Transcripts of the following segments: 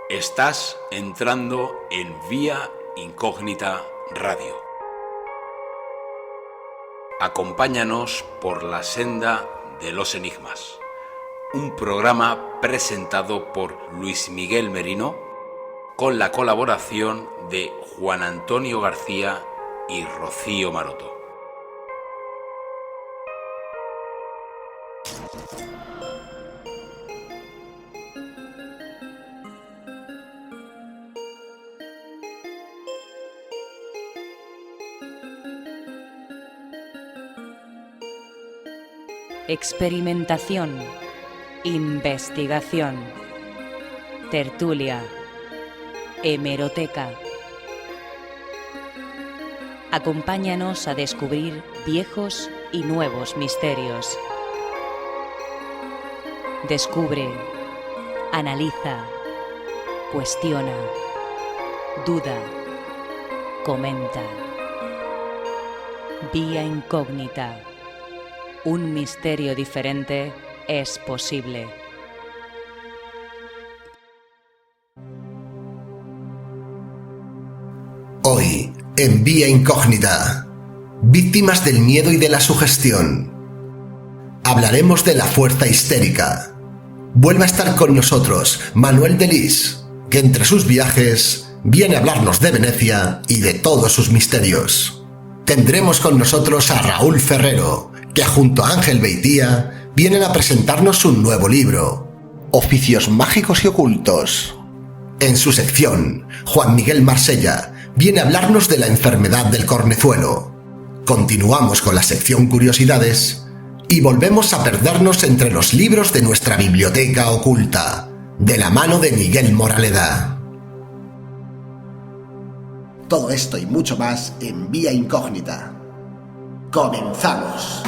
Estás entrando en Vía Incógnita Radio. Acompáñanos por la senda de los enigmas. Un programa presentado por Luis Miguel Merino con la colaboración de Juan Antonio García y Rocío Maroto. Experimentación, investigación, tertulia, hemeroteca. Acompáñanos a descubrir viejos y nuevos misterios. Descubre, analiza, cuestiona, duda, comenta. Vía Incógnita. Un misterio diferente es posible. Hoy, en Vía Incógnita, víctimas del miedo y de la sugestión. Hablaremos de la fuerza histérica. Vuelve a estar con nosotros Manuel de Lis, que entre sus viajes viene a hablarnos de Venecia y de todos sus misterios. Tendremos con nosotros a Raúl Ferrero, que junto a Ángel Beitía vienen a presentarnos un nuevo libro, Oficios Mágicos y Ocultos. En su sección, Juan Miguel Marsella viene a hablarnos de la enfermedad del cornezuelo. Continuamos con la sección Curiosidades y volvemos a perdernos entre los libros de nuestra biblioteca oculta, de la mano de Miguel Moraleda. Todo esto y mucho más en Vía Incógnita. ¡Comenzamos!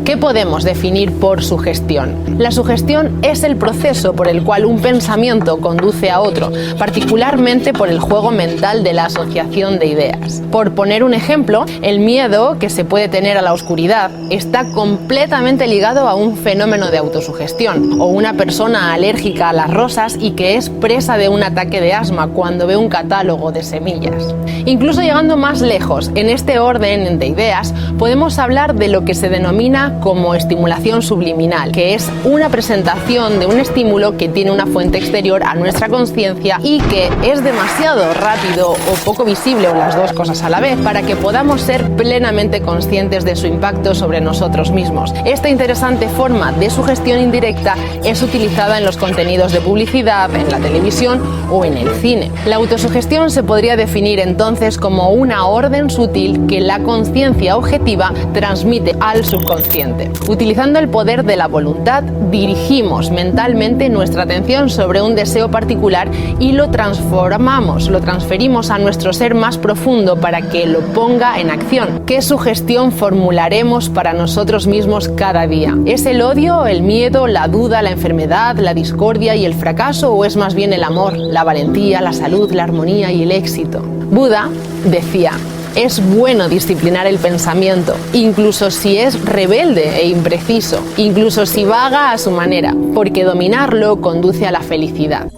¿Qué podemos definir por sugestión? La sugestión es el proceso por el cual un pensamiento conduce a otro, particularmente por el juego mental de la asociación de ideas. Por poner un ejemplo, el miedo que se puede tener a la oscuridad está completamente ligado a un fenómeno de autosugestión, o una persona alérgica a las rosas y que es presa de un ataque de asma cuando ve un catálogo de semillas. Incluso llegando más lejos, en este orden de ideas, podemos hablar de lo que se denomina como estimulación subliminal, que es una presentación de un estímulo que tiene una fuente exterior a nuestra conciencia y que es demasiado rápido o poco visible, o las dos cosas a la vez, para que podamos ser plenamente conscientes de su impacto sobre nosotros mismos. Esta interesante forma de sugestión indirecta es utilizada en los contenidos de publicidad, en la televisión o en el cine. La autosugestión se podría definir entonces como una orden sutil que la conciencia objetiva transmite al subconsciente. Utilizando el poder de la voluntad, dirigimos mentalmente nuestra atención sobre un deseo particular y lo transferimos a nuestro ser más profundo para que lo ponga en acción. ¿Qué sugestión formularemos para nosotros mismos cada día? ¿Es el odio, el miedo, la duda, la enfermedad, la discordia y el fracaso, o es más bien el amor, la valentía, la salud, la armonía y el éxito? Buda decía: es bueno disciplinar el pensamiento, incluso si es rebelde e impreciso, incluso si vaga a su manera, porque dominarlo conduce a la felicidad.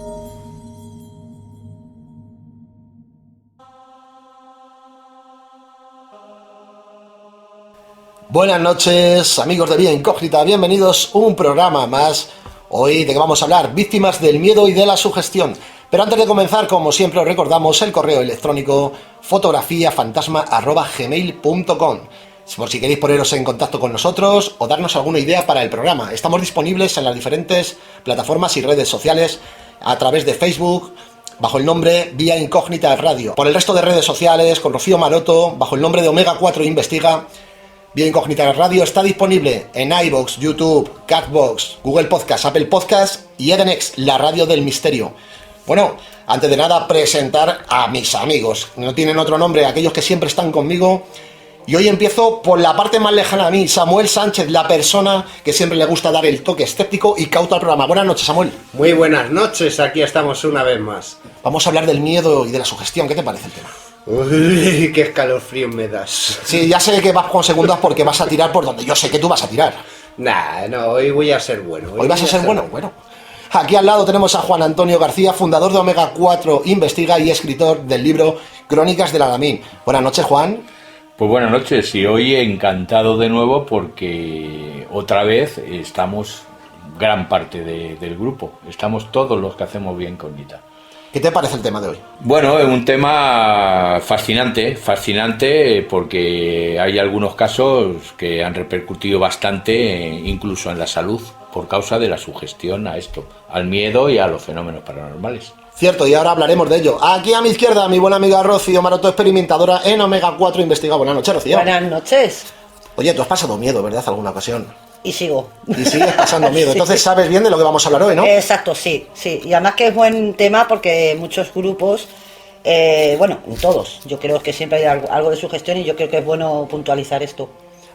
Buenas noches, amigos de Vía Incógnita, bienvenidos a un programa más. Hoy de qué vamos a hablar, víctimas del miedo y de la sugestión. Pero antes de comenzar, como siempre, os recordamos el correo electrónico fotografiafantasma@gmail.com. Por si queréis poneros en contacto con nosotros o darnos alguna idea para el programa. Estamos disponibles en las diferentes plataformas y redes sociales a través de Facebook, bajo el nombre Vía Incógnita Radio. Por el resto de redes sociales, con Rocío Maroto, bajo el nombre de Omega 4 Investiga. Vía Incógnita Radio está disponible en iVoox, YouTube, Catbox, Google Podcast, Apple Podcast y Edenex, la radio del misterio. Bueno, antes de nada, presentar a mis amigos. No tienen otro nombre, aquellos que siempre están conmigo. Y hoy empiezo por la parte más lejana a mí, Samuel Sánchez, la persona que siempre le gusta dar el toque escéptico y cauto al programa. Buenas noches, Samuel. Muy buenas noches, aquí estamos una vez más. Vamos a hablar del miedo y de la sugestión. ¿Qué te parece el tema? Uy, qué escalofrío me das. Sí, ya sé que vas con segundas porque vas a tirar por donde yo sé que tú vas a tirar. No, hoy voy a ser bueno. ¿Hoy vas a ser bueno? Bueno. Aquí al lado tenemos a Juan Antonio García, fundador de Omega 4 Investiga y escritor del libro Crónicas del Alamín. Buenas noches, Juan. Pues buenas noches, y hoy encantado de nuevo porque otra vez estamos gran parte del grupo, estamos todos los que hacemos Vía Incógnita. ¿Qué te parece el tema de hoy? Bueno, es un tema fascinante porque hay algunos casos que han repercutido bastante, incluso en la salud, por causa de la sugestión a esto, al miedo y a los fenómenos paranormales. Cierto, y ahora hablaremos de ello. Aquí a mi izquierda, mi buena amiga Rocío Maroto, experimentadora en Omega 4 Investiga. Buenas noches, Rocío. Buenas noches. Oye, tú has pasado miedo, ¿verdad? Alguna ocasión. Y sigo. Y sigues pasando miedo. Sí. Entonces sabes bien de lo que vamos a hablar hoy, ¿no? Exacto, sí. Y además que es buen tema porque muchos grupos, bueno, todos, yo creo que siempre hay algo de sugestión y yo creo que es bueno puntualizar esto.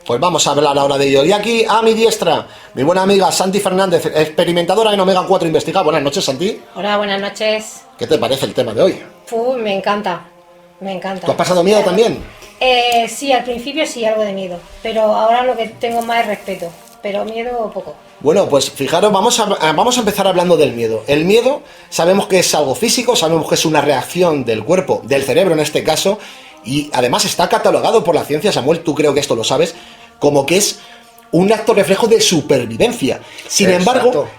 Pues vamos a hablar ahora de ello. Y aquí, a mi diestra, mi buena amiga Santi Fernández, experimentadora en Omega 4 Investiga. Buenas noches, Santi. Hola, buenas noches. ¿Qué te parece el tema de hoy? Me encanta, me encanta. ¿Tú has pasado miedo también? Sí, al principio sí, algo de miedo, pero ahora lo que tengo más es respeto, pero miedo poco. Bueno, pues fijaros, vamos a empezar hablando del miedo. El miedo sabemos que es algo físico, sabemos que es una reacción del cuerpo, del cerebro en este caso, y además está catalogado por la ciencia, Samuel, tú creo que esto lo sabes, como que es un acto reflejo de supervivencia. Sin embargo,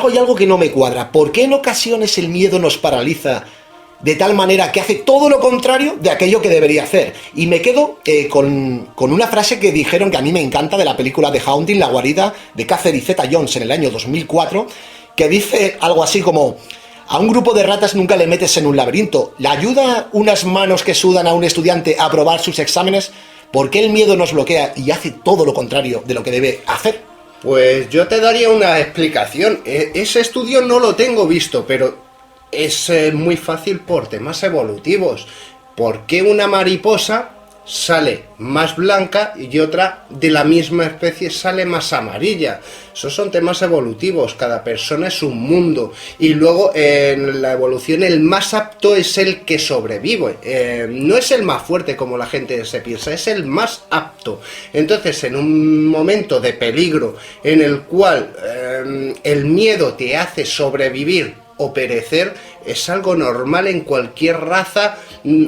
hay algo que no me cuadra. ¿Por qué en ocasiones el miedo nos paraliza de tal manera que hace todo lo contrario de aquello que debería hacer? Y me quedo con una frase que dijeron que a mí me encanta de la película The Haunting, La guarida, de Catherine Zeta-Jones en el año 2004, que dice algo así como: a un grupo de ratas nunca le metes en un laberinto. ¿Le ayuda unas manos que sudan a un estudiante a aprobar sus exámenes? ¿Por qué el miedo nos bloquea y hace todo lo contrario de lo que debe hacer? Pues yo te daría una explicación. Ese estudio no lo tengo visto, pero es muy fácil por temas evolutivos. ¿Por qué una mariposa sale más blanca y otra de la misma especie sale más amarilla? Esos son temas evolutivos, cada persona es un mundo, y luego en la evolución el más apto es el que sobrevive, no es el más fuerte como la gente se piensa, es el más apto. Entonces, en un momento de peligro en el cual el miedo te hace sobrevivir o perecer, es algo normal en cualquier raza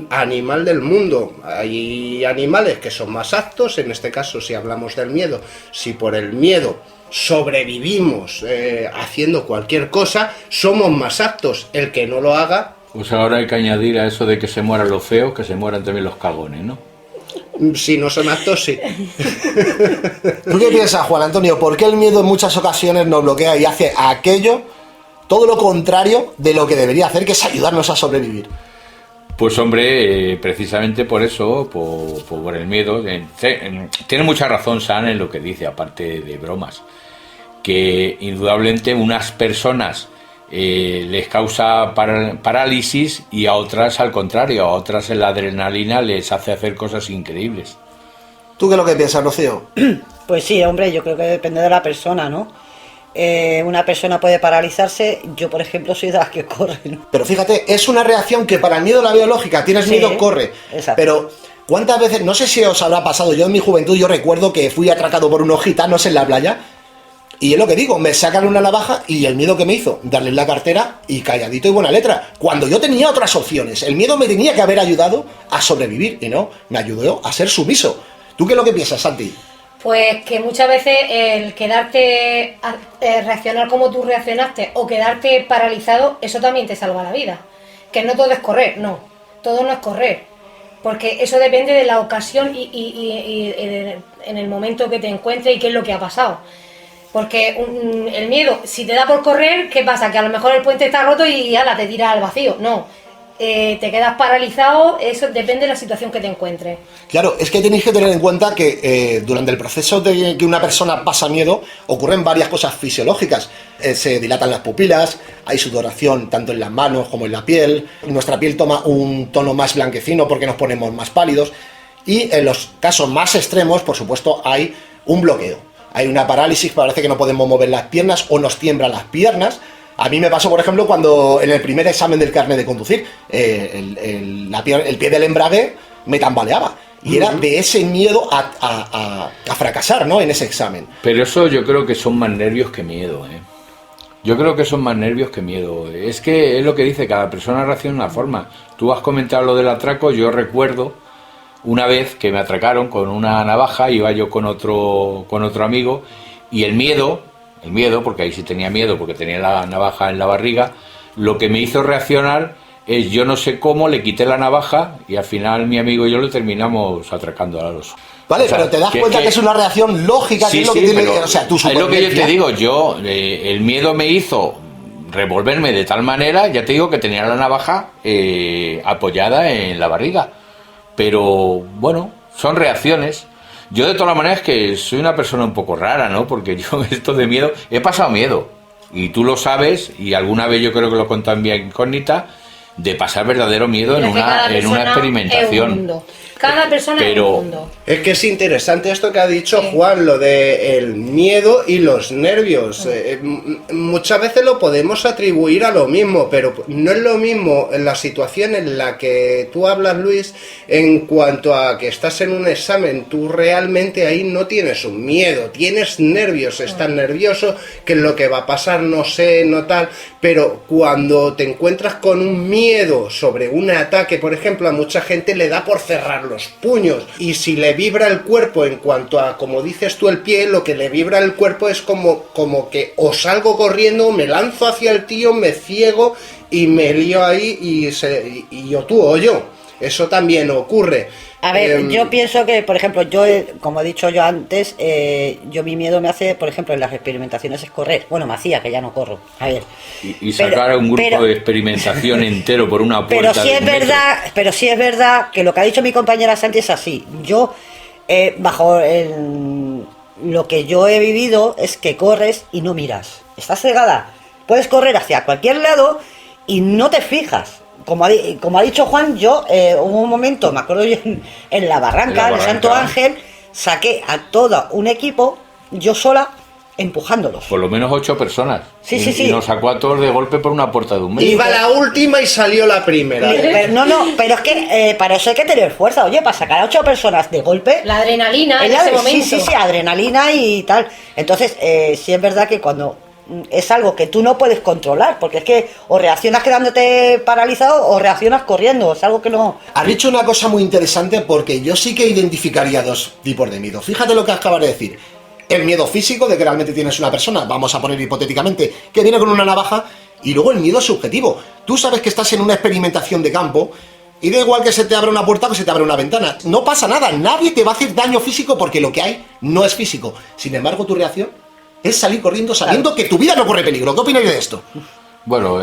animal del mundo. Hay animales que son más aptos, en este caso si hablamos del miedo, si por el miedo sobrevivimos haciendo cualquier cosa, somos más aptos. El que no lo haga... Pues ahora hay que añadir a eso de que se mueran los feos, que se mueran también los cagones, ¿no? Si no son aptos, sí. ¿Tú qué piensas, Juan Antonio? ¿Por qué el miedo en muchas ocasiones nos bloquea y hace aquello, todo lo contrario de lo que debería hacer, que es ayudarnos a sobrevivir? Pues hombre, precisamente por eso, por el miedo. Tiene mucha razón San en lo que dice, aparte de bromas, que indudablemente unas personas les causa parálisis y a otras al contrario, a otras la adrenalina les hace hacer cosas increíbles. ¿Tú qué es lo que piensas, Rocío? Pues sí, hombre, yo creo que depende de la persona, ¿no? Una persona puede paralizarse, yo por ejemplo soy de las que corren. Pero fíjate, es una reacción que para el miedo la veo lógica, tienes miedo, corre. Exacto. Pero ¿cuántas veces, no sé si os habrá pasado, yo en mi juventud yo recuerdo que fui atracado por unos gitanos en la playa, y es lo que digo, me sacan una navaja y el miedo que me hizo, darles la cartera y calladito y buena letra, cuando yo tenía otras opciones. El miedo me tenía que haber ayudado a sobrevivir y no, me ayudó a ser sumiso. ¿Tú qué es lo que piensas, Santi? Pues que muchas veces el quedarte, reaccionar como tú reaccionaste o quedarte paralizado, eso también te salva la vida. Que no todo es correr, no, todo no es correr. Porque eso depende de la ocasión y en el momento que te encuentres y qué es lo que ha pasado. Porque el miedo, si te da por correr, ¿qué pasa? Que a lo mejor el puente está roto y ala, te tiras al vacío. No, te quedas paralizado, eso depende de la situación que te encuentres. Claro, es que tenéis que tener en cuenta que durante el proceso de que una persona pasa miedo, ocurren varias cosas fisiológicas. Se dilatan las pupilas, hay sudoración tanto en las manos como en la piel, nuestra piel toma un tono más blanquecino porque nos ponemos más pálidos, y en los casos más extremos, por supuesto, hay un bloqueo. Hay una parálisis, parece que no podemos mover las piernas o nos tiemblan las piernas. A mí me pasó, por ejemplo, cuando en el primer examen del carnet de conducir, el pie del embrague me tambaleaba. Y era de ese miedo a fracasar, ¿no?, en ese examen. Pero eso yo creo que son más nervios que miedo, ¿eh? Yo creo que son más nervios que miedo. Es que es lo que dice, cada persona reacciona de una forma. Tú has comentado lo del atraco, yo recuerdo una vez que me atracaron con una navaja, iba yo con otro amigo, y el miedo, porque ahí sí tenía miedo, porque tenía la navaja en la barriga, lo que me hizo reaccionar es, yo no sé cómo, le quité la navaja y al final mi amigo y yo le terminamos atracando a los... Vale, o sea, pero te das cuenta que es una reacción lógica, sí, que es lo que tiene, o sea, tu supervivencia. Es lo que yo te digo, el miedo me hizo revolverme de tal manera, ya te digo, que tenía la navaja apoyada en la barriga. Pero bueno, son reacciones. Yo de todas maneras que soy una persona un poco rara, ¿no? Porque yo esto de miedo, he pasado miedo. Y tú lo sabes, y alguna vez yo creo que lo he contado en Vía Incógnita, de pasar verdadero miedo en una experimentación. Cada persona es un mundo. Es que es interesante esto que ha dicho Juan, lo de el miedo y los nervios. Muchas veces lo podemos atribuir a lo mismo, pero no es lo mismo en la situación en la que tú hablas, Luis, en cuanto a que estás en un examen. Tú realmente ahí no tienes un miedo, tienes nervios, estás nervioso, que es lo que va a pasar, no sé, no tal, pero cuando te encuentras con un miedo sobre un ataque, por ejemplo, a mucha gente le da por cerrar los puños, y si le vibra el cuerpo en cuanto a, como dices tú, el pie, lo que le vibra el cuerpo es como que o salgo corriendo, me lanzo hacia el tío, me ciego y me lío ahí y o tú o yo. Eso también ocurre. A ver, yo pienso que, por ejemplo, yo, como he dicho yo antes, yo mi miedo me hace, por ejemplo, en las experimentaciones es correr. Bueno, me hacía, que ya no corro. A ver. Y sacar a un grupo de experimentación entero por una puerta. Pero sí es verdad que lo que ha dicho mi compañera Santi es así. Yo, bajo lo que yo he vivido, es que corres y no miras. Estás cegada. Puedes correr hacia cualquier lado y no te fijas. Como ha dicho Juan, yo hubo un momento, me acuerdo yo en la barranca, en Santo Ángel, saqué a todo un equipo, yo sola, empujándolos. Por lo menos 8 personas. Sí. Y nos sacó a todos de golpe por una puerta de un metro. Iba la última y salió la primera. Pero es que para eso hay que tener fuerza. Oye, para sacar a 8 personas de golpe... La adrenalina en ese momento. Sí, adrenalina y tal. Entonces, sí es verdad que cuando... es algo que tú no puedes controlar, porque es que o reaccionas quedándote paralizado o reaccionas corriendo, es algo que no... Has dicho una cosa muy interesante, porque yo sí que identificaría dos tipos de miedo. Fíjate lo que acabas de decir. El miedo físico, de que realmente tienes una persona, vamos a poner hipotéticamente, que viene con una navaja, y luego el miedo subjetivo. Tú sabes que estás en una experimentación de campo, y da igual que se te abra una puerta o que se te abra una ventana. No pasa nada, nadie te va a hacer daño físico porque lo que hay no es físico. Sin embargo, tu reacción es salir corriendo sabiendo que tu vida no corre peligro. ¿Qué opináis de esto? Bueno,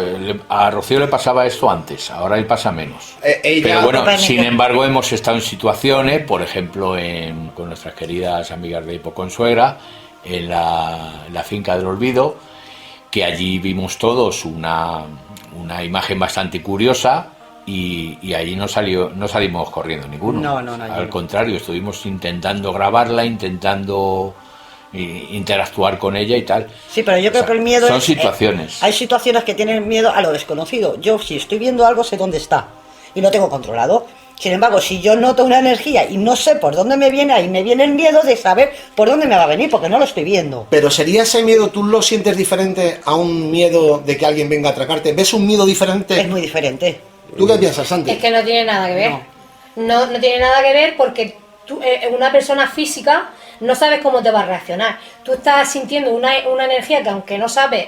a Rocío le pasaba esto antes, ahora le pasa menos. Ella, pero bueno, sin embargo, hemos estado en situaciones, por ejemplo, con nuestras queridas amigas de Hipoconsuegra, en la finca del Olvido, que allí vimos todos una imagen bastante curiosa, y allí no salimos corriendo ninguno. No. Al contrario, estuvimos intentando grabarla, intentando interactuar con ella y tal. Sí, pero yo creo que el miedo son situaciones. Hay situaciones que tienen miedo a lo desconocido. Yo, si estoy viendo algo, sé dónde está y lo tengo controlado. Sin embargo, si yo noto una energía y no sé por dónde me viene, ahí me viene el miedo de saber por dónde me va a venir, porque no lo estoy viendo. Pero ¿sería ese miedo, tú lo sientes diferente a un miedo de que alguien venga a atracarte? ¿Ves un miedo diferente? Es muy diferente. ¿Tú qué piensas, Santi? Es que no tiene nada que ver. No tiene nada que ver, porque una persona física no sabes cómo te va a reaccionar. Tú estás sintiendo una energía que aunque no sabes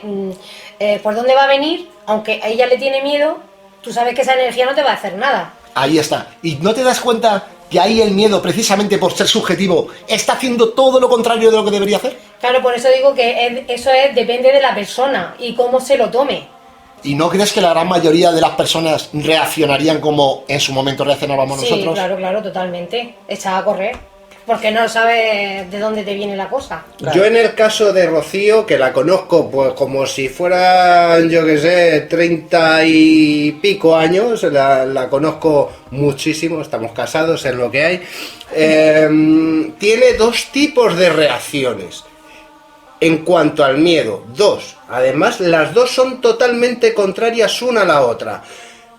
por dónde va a venir, aunque a ella le tiene miedo, tú sabes que esa energía no te va a hacer nada. Ahí está. ¿Y no te das cuenta que ahí el miedo, precisamente por ser subjetivo, está haciendo todo lo contrario de lo que debería hacer? Claro, por eso digo que depende de la persona y cómo se lo tome. ¿Y no crees que la gran mayoría de las personas reaccionarían como en su momento reaccionábamos nosotros? Sí, claro, totalmente. Echaba a correr. Porque no sabes de dónde te viene la cosa. Claro. Yo en el caso de Rocío, que la conozco pues como si fueran, yo qué sé, 30 y pico años, la conozco muchísimo, estamos casados en lo que hay, tiene dos tipos de reacciones. En cuanto al miedo, dos. Además, las dos son totalmente contrarias una a la otra.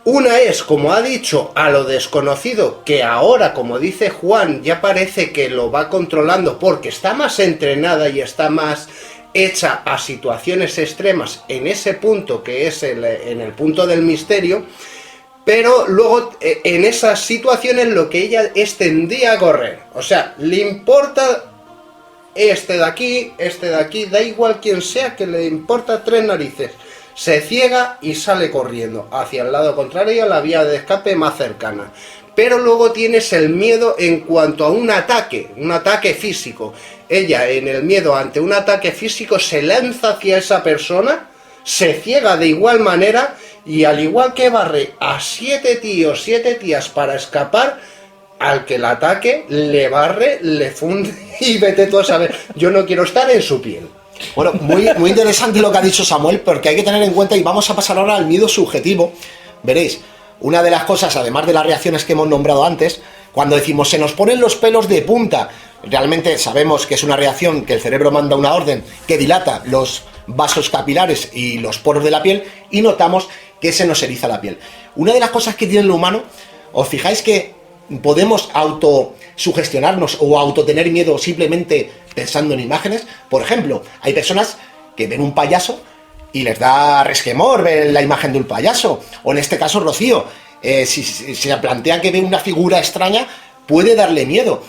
Una es, como ha dicho, a lo desconocido, que ahora, como dice Juan, ya parece que lo va controlando porque está más entrenada y está más hecha a situaciones extremas en ese punto que es en el punto del misterio. Pero luego, en esas situaciones, lo que ella es tendía a correr. O sea, le importa... este de aquí, da igual quien sea, que le importa tres narices. Se ciega y sale corriendo hacia el lado contrario, a la vía de escape más cercana. Pero luego tienes el miedo en cuanto a un ataque físico. Ella, en el miedo ante un ataque físico, se lanza hacia esa persona, se ciega de igual manera, y al igual que barre a 7 tíos, 7 tías para escapar, al que el ataque le barre, le funde y vete tú a saber. Yo no quiero estar en su piel. Bueno, muy interesante lo que ha dicho Samuel, porque hay que tener en cuenta, y vamos a pasar ahora al miedo subjetivo. Veréis, una de las cosas, además de las reacciones que hemos nombrado antes, cuando decimos se nos ponen los pelos de punta, realmente sabemos que es una reacción que el cerebro manda una orden que dilata los vasos capilares y los poros de la piel, y notamos que se nos eriza la piel. Una de las cosas que tiene lo humano, os fijáis que podemos autosugestionarnos o autotener miedo simplemente pensando en imágenes. Por ejemplo, hay personas que ven un payaso y les da resquemor ver la imagen de un payaso, o en este caso Rocío, si se plantea que ve una figura extraña, puede darle miedo.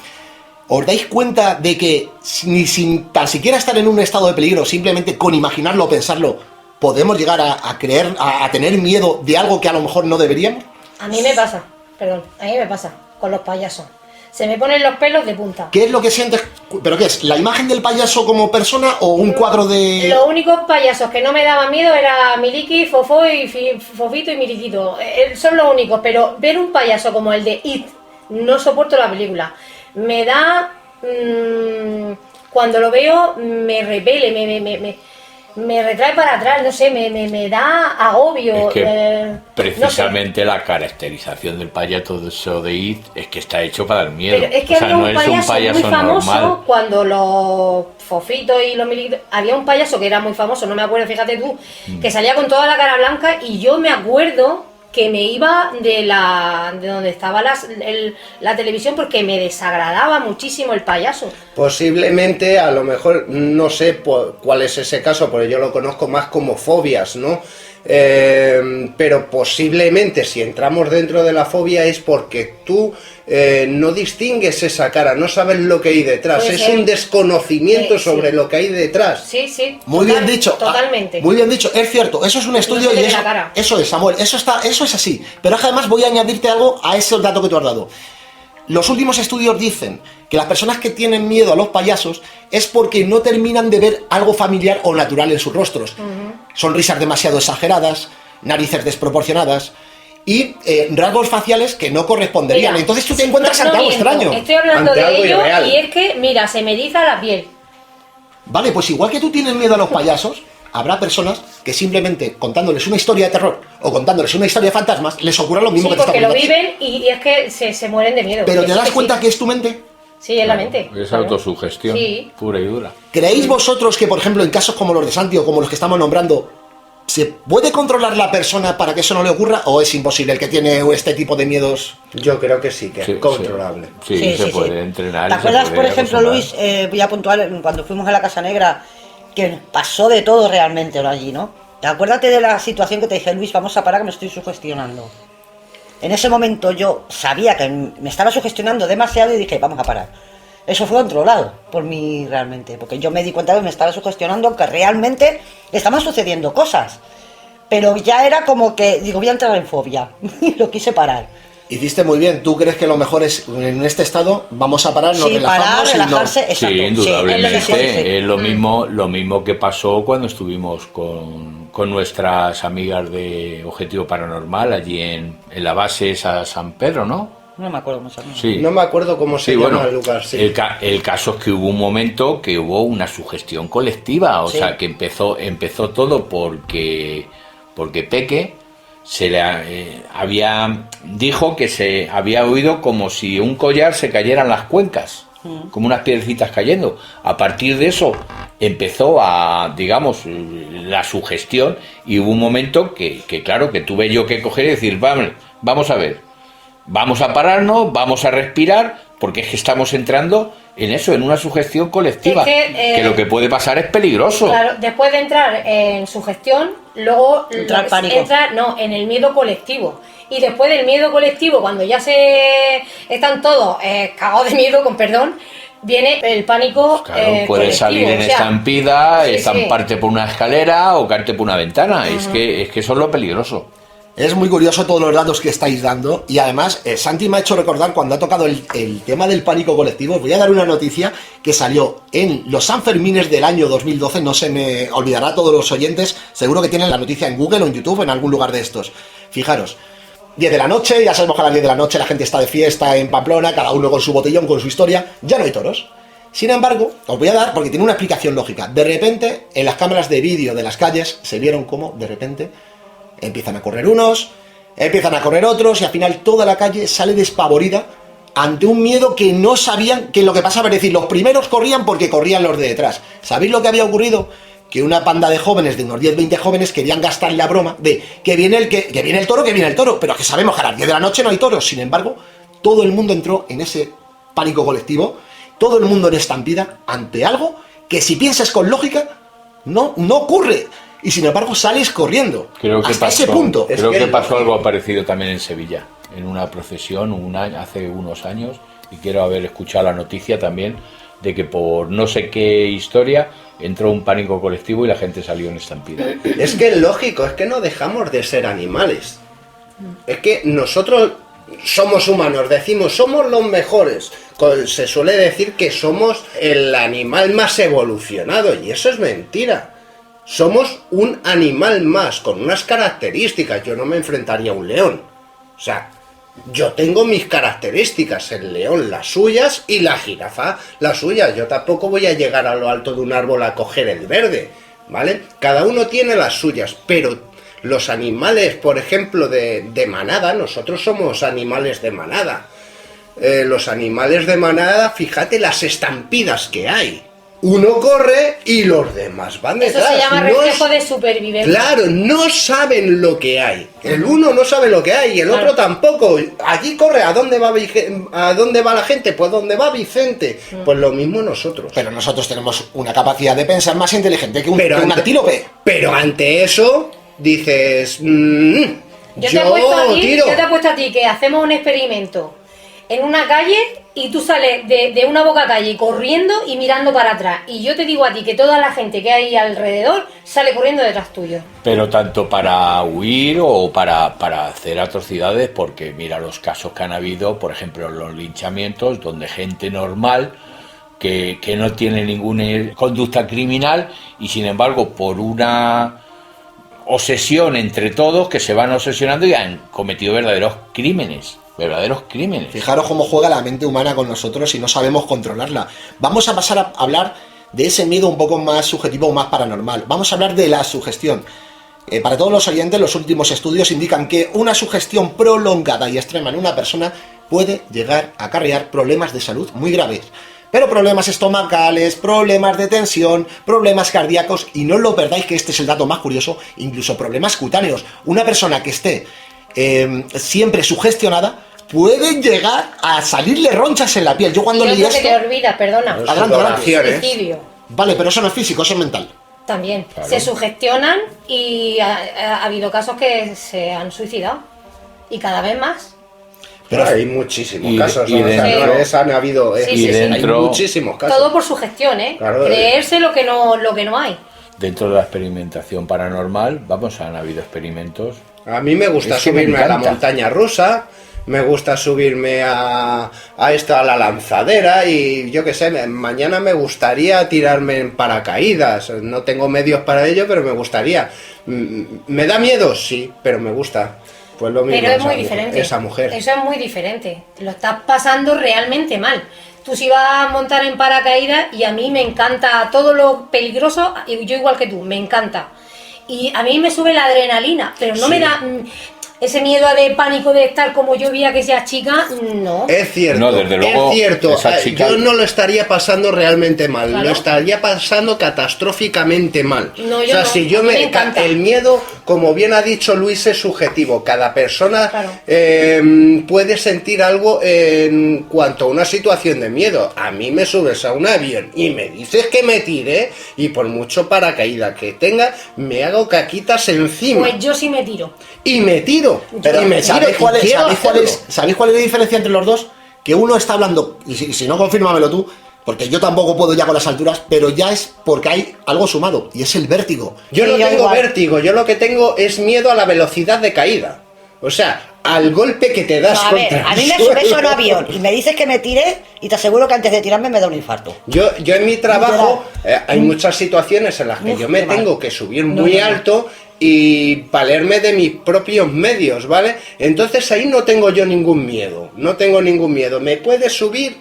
¿Os dais cuenta de que ni sin tan siquiera estar en un estado de peligro, simplemente con imaginarlo o pensarlo, podemos llegar a tener miedo de algo que a lo mejor no deberíamos? A mí me pasa con los payasos. Se me ponen los pelos de punta. ¿Qué es lo que sientes? ¿Pero qué es? ¿La imagen del payaso como persona o un cuadro de...? Los únicos payasos que no me daban miedo era Miliki, Fofo y Fofito y Miliquito. Son los únicos, pero ver un payaso como el de It, no soporto la película. Me da... cuando lo veo me repele, me retrae para atrás, no sé, me da agobio. Es que precisamente no sé. La caracterización del payaso de It es que está hecho para dar miedo. Pero es que había un payaso muy famoso normal. Cuando los Fofitos y los Miliquitos... Había un payaso que era muy famoso, no me acuerdo, fíjate tú, que salía con toda la cara blanca, y yo me acuerdo que me iba de donde estaba la televisión porque me desagradaba muchísimo el payaso. Posiblemente, a lo mejor, no sé cuál es ese caso, porque yo lo conozco más como fobias, ¿no? Pero posiblemente si entramos dentro de la fobia es porque tú no distingues esa cara, no sabes lo que hay detrás, Puede es ser. un desconocimiento sobre lo que hay detrás. Sí. Muy bien dicho. Totalmente. Muy bien dicho, es cierto, eso es un estudio, No se y le ve la cara. eso es, Samuel, eso es así. Pero es que además voy a añadirte algo a ese dato que tú has dado. Los últimos estudios dicen que las personas que tienen miedo a los payasos es porque no terminan de ver algo familiar o natural en sus rostros. Sonrisas demasiado exageradas, narices desproporcionadas y rasgos faciales que no corresponderían. Mira, entonces tú te encuentras ante algo miento, extraño. Estoy hablando Ante de algo ello irreal. y es que, mira, se me eriza la piel. Vale, pues igual que tú tienes miedo a los payasos, habrá personas que simplemente contándoles una historia de terror o contándoles una historia de fantasmas les ocurra lo mismo Sí, que te está porque lo ocurriendo a ti. viven y es que se mueren de miedo. Pero te Eso das que cuenta sí. que es tu mente. Sí, es la mente. Es claro. autosugestión, Sí. pura y dura. ¿Creéis vosotros que, por ejemplo, en casos como los de Santi o como los que estamos nombrando, se puede controlar la persona para que eso no le ocurra, o es imposible el que tiene este tipo de miedos? Yo creo que sí, que es controlable. Sí, se puede entrenar. ¿Te acuerdas, se puede por ejemplo, acostumbrar. Luis, voy a puntuar, cuando fuimos a la Casa Negra, que pasó de todo realmente allí, ¿no? Acuérdate de la situación que te dije, Luis, vamos a parar que me estoy sugestionando. En ese momento yo sabía que me estaba sugestionando demasiado y dije, vamos a parar. Eso fue controlado por mí realmente, porque yo me di cuenta que me estaba sugestionando, que realmente estaban sucediendo cosas. Pero ya era como que, digo, voy a entrar en fobia, y lo quise parar. Hiciste muy bien. ¿Tú crees que lo mejor es, en este estado, vamos a parar, nos relajamos parar, relajarse, exacto. Sí, indudablemente. Sí, Es lo mismo que pasó cuando estuvimos con nuestras amigas de Objetivo Paranormal allí en la base esa San Pedro, ¿no? No me acuerdo mucho. Sí. No me acuerdo cómo se llama el lugar. Sí. El caso es que hubo un momento que hubo una sugestión colectiva, o sea, que empezó todo porque Peque dijo que se había oído como si un collar se cayera en las cuencas, como unas piedrecitas cayendo. A partir de eso empezó digamos, la sugestión, y hubo un momento que claro, que tuve yo que coger y decir, vamos a ver, vamos a pararnos, vamos a respirar, porque es que estamos entrando en eso, en una sugestión colectiva, que lo que puede pasar es peligroso. Claro, después de entrar en sugestión, luego entra en el miedo colectivo. Y después del miedo colectivo, cuando ya están todos cagados de miedo, con perdón, viene el pánico. Claro, puedes salir en estampida, estamparte por una escalera o caerte por una ventana. Es que eso es lo peligroso. Es muy curioso todos los datos que estáis dando, y además Santi me ha hecho recordar cuando ha tocado el tema del pánico colectivo. Voy a dar una noticia que salió en los Sanfermines del año 2012, no se me olvidará a todos los oyentes, seguro que tienen la noticia en Google o en YouTube, en algún lugar de estos. Fijaros, 10 de la noche, ya sabemos que a las 10 de la noche la gente está de fiesta en Pamplona, cada uno con su botellón, con su historia, ya no hay toros. Sin embargo, os voy a dar, porque tiene una explicación lógica, de repente en las cámaras de vídeo de las calles se vieron cómo de repente empiezan a correr unos, empiezan a correr otros, y al final toda la calle sale despavorida ante un miedo que no sabían que lo que pasaba. Es decir, los primeros corrían porque corrían los de detrás. ¿Sabéis lo que había ocurrido? Que una panda de jóvenes, de unos 10-20 jóvenes, querían gastar la broma de que viene el toro, pero que sabemos que a las 10 de la noche no hay toros. Sin embargo, todo el mundo entró en ese pánico colectivo, todo el mundo en estampida ante algo que, si piensas con lógica, no ocurre. Y sin embargo sales corriendo. Creo que hasta ese punto. Creo que pasó algo parecido también en Sevilla, en una procesión hace unos años, y quiero haber escuchado la noticia también de que por no sé qué historia entró un pánico colectivo y la gente salió en estampida. Es que es lógico, es que no dejamos de ser animales. Es que nosotros somos humanos, decimos somos los mejores. Se suele decir que somos el animal más evolucionado, y eso es mentira. Somos un animal más, con unas características. Yo no me enfrentaría a un león. O sea, yo tengo mis características, el león las suyas y la jirafa las suyas. Yo tampoco voy a llegar a lo alto de un árbol a coger el verde, ¿vale? Cada uno tiene las suyas, pero los animales, por ejemplo, de manada, nosotros somos animales de manada. Los animales de manada, fíjate las estampidas que hay. Uno corre y los demás van detrás. Eso se llama reflejo de supervivencia. Claro, no saben lo que hay. El uno no sabe lo que hay y el otro tampoco. Allí corre, ¿a dónde va la gente? Pues donde va Vicente. Pues lo mismo nosotros. Pero nosotros tenemos una capacidad de pensar más inteligente que un antílope. Pero ante eso dices, yo te he puesto a ti que hacemos un experimento en una calle y tú sales de una boca calle corriendo y mirando para atrás. Y yo te digo a ti que toda la gente que hay alrededor sale corriendo detrás tuyo. Pero tanto para huir o para hacer atrocidades, porque mira los casos que han habido, por ejemplo, los linchamientos, donde gente normal que no tiene ninguna conducta criminal y sin embargo por una obsesión entre todos que se van obsesionando y han cometido verdaderos crímenes. Fijaros cómo juega la mente humana con nosotros y no sabemos controlarla. Vamos a pasar a hablar de ese miedo un poco más subjetivo, más paranormal. Vamos a hablar de la sugestión. Para todos los oyentes, los últimos estudios indican que una sugestión prolongada y extrema en una persona puede llegar a acarrear problemas de salud muy graves. Pero problemas estomacales, problemas de tensión, problemas cardíacos, y no os lo perdáis, que este es el dato más curioso, incluso problemas cutáneos. Una persona que esté siempre sugestionada puede llegar a salirle ronchas en la piel. Yo cuando leí esto... que te olvidas, perdona. Adelante. Suicidio. Vale, pero eso no es físico, eso es mental. También. Claro. Se sugestionan y ha habido casos que se han suicidado. Y cada vez más. Pero hay muchísimos y- casos, y ¿no? O sea, dentro- no es, han habido, Sí, y sí, dentro, hay muchísimos casos. Todo por sugestión, ¿eh? Claro, Creerse lo que no hay. dentro de la experimentación paranormal, vamos, han habido experimentos. A mí me gusta Es que me subirme a la encanta. montaña rusa, me gusta subirme a la lanzadera y yo qué sé, mañana me gustaría tirarme en paracaídas. No tengo medios para ello, pero me gustaría. ¿Me da miedo? Sí, pero me gusta. Pues lo mismo Pero es esa muy mujer- diferente. esa mujer. Eso es muy diferente. Lo estás pasando realmente mal. Tú si vas a montar en paracaídas y a mí me encanta todo lo peligroso, y yo igual que tú, me encanta. Y a mí me sube la adrenalina, pero no Sí. me da ese miedo de pánico de estar como yo vi a que sea chica, no. Es cierto, No, desde luego, es cierto. esa chica- Yo no lo estaría pasando realmente mal, Claro. lo estaría pasando catastróficamente mal. No, o yo sea, no, si yo a mí me encanta. el miedo, como bien ha dicho Luis, es subjetivo. Cada persona Claro. puede sentir algo en cuanto a una situación de miedo. A mí me subes a un avión y me dices que me tire y por mucho paracaídas que tenga, me hago caquitas encima Pues yo sí me tiro. y me tiro. Pero y me ¿sabéis tiro, cuál y es, quiero hacerlo. ¿sabéis cuál es la diferencia entre los dos? Que uno está hablando, y si no, confírmamelo tú, porque yo tampoco puedo ya con las alturas, pero ya es porque hay algo sumado, y es el vértigo. Yo Sí, no yo tengo igual. vértigo, yo lo que tengo es miedo a la velocidad de caída. O sea, al golpe que te das No, a ver, contra a el mí me suelo. subes a un avión y me dices que me tire y te aseguro que antes de tirarme me da un infarto. Yo en mi trabajo hay muchas situaciones en las que Uf, yo me qué mal. tengo que subir No, muy no, no. alto y valerme de mis propios medios, ¿vale? Entonces ahí no tengo yo ningún miedo, no tengo ningún miedo. Me puedes subir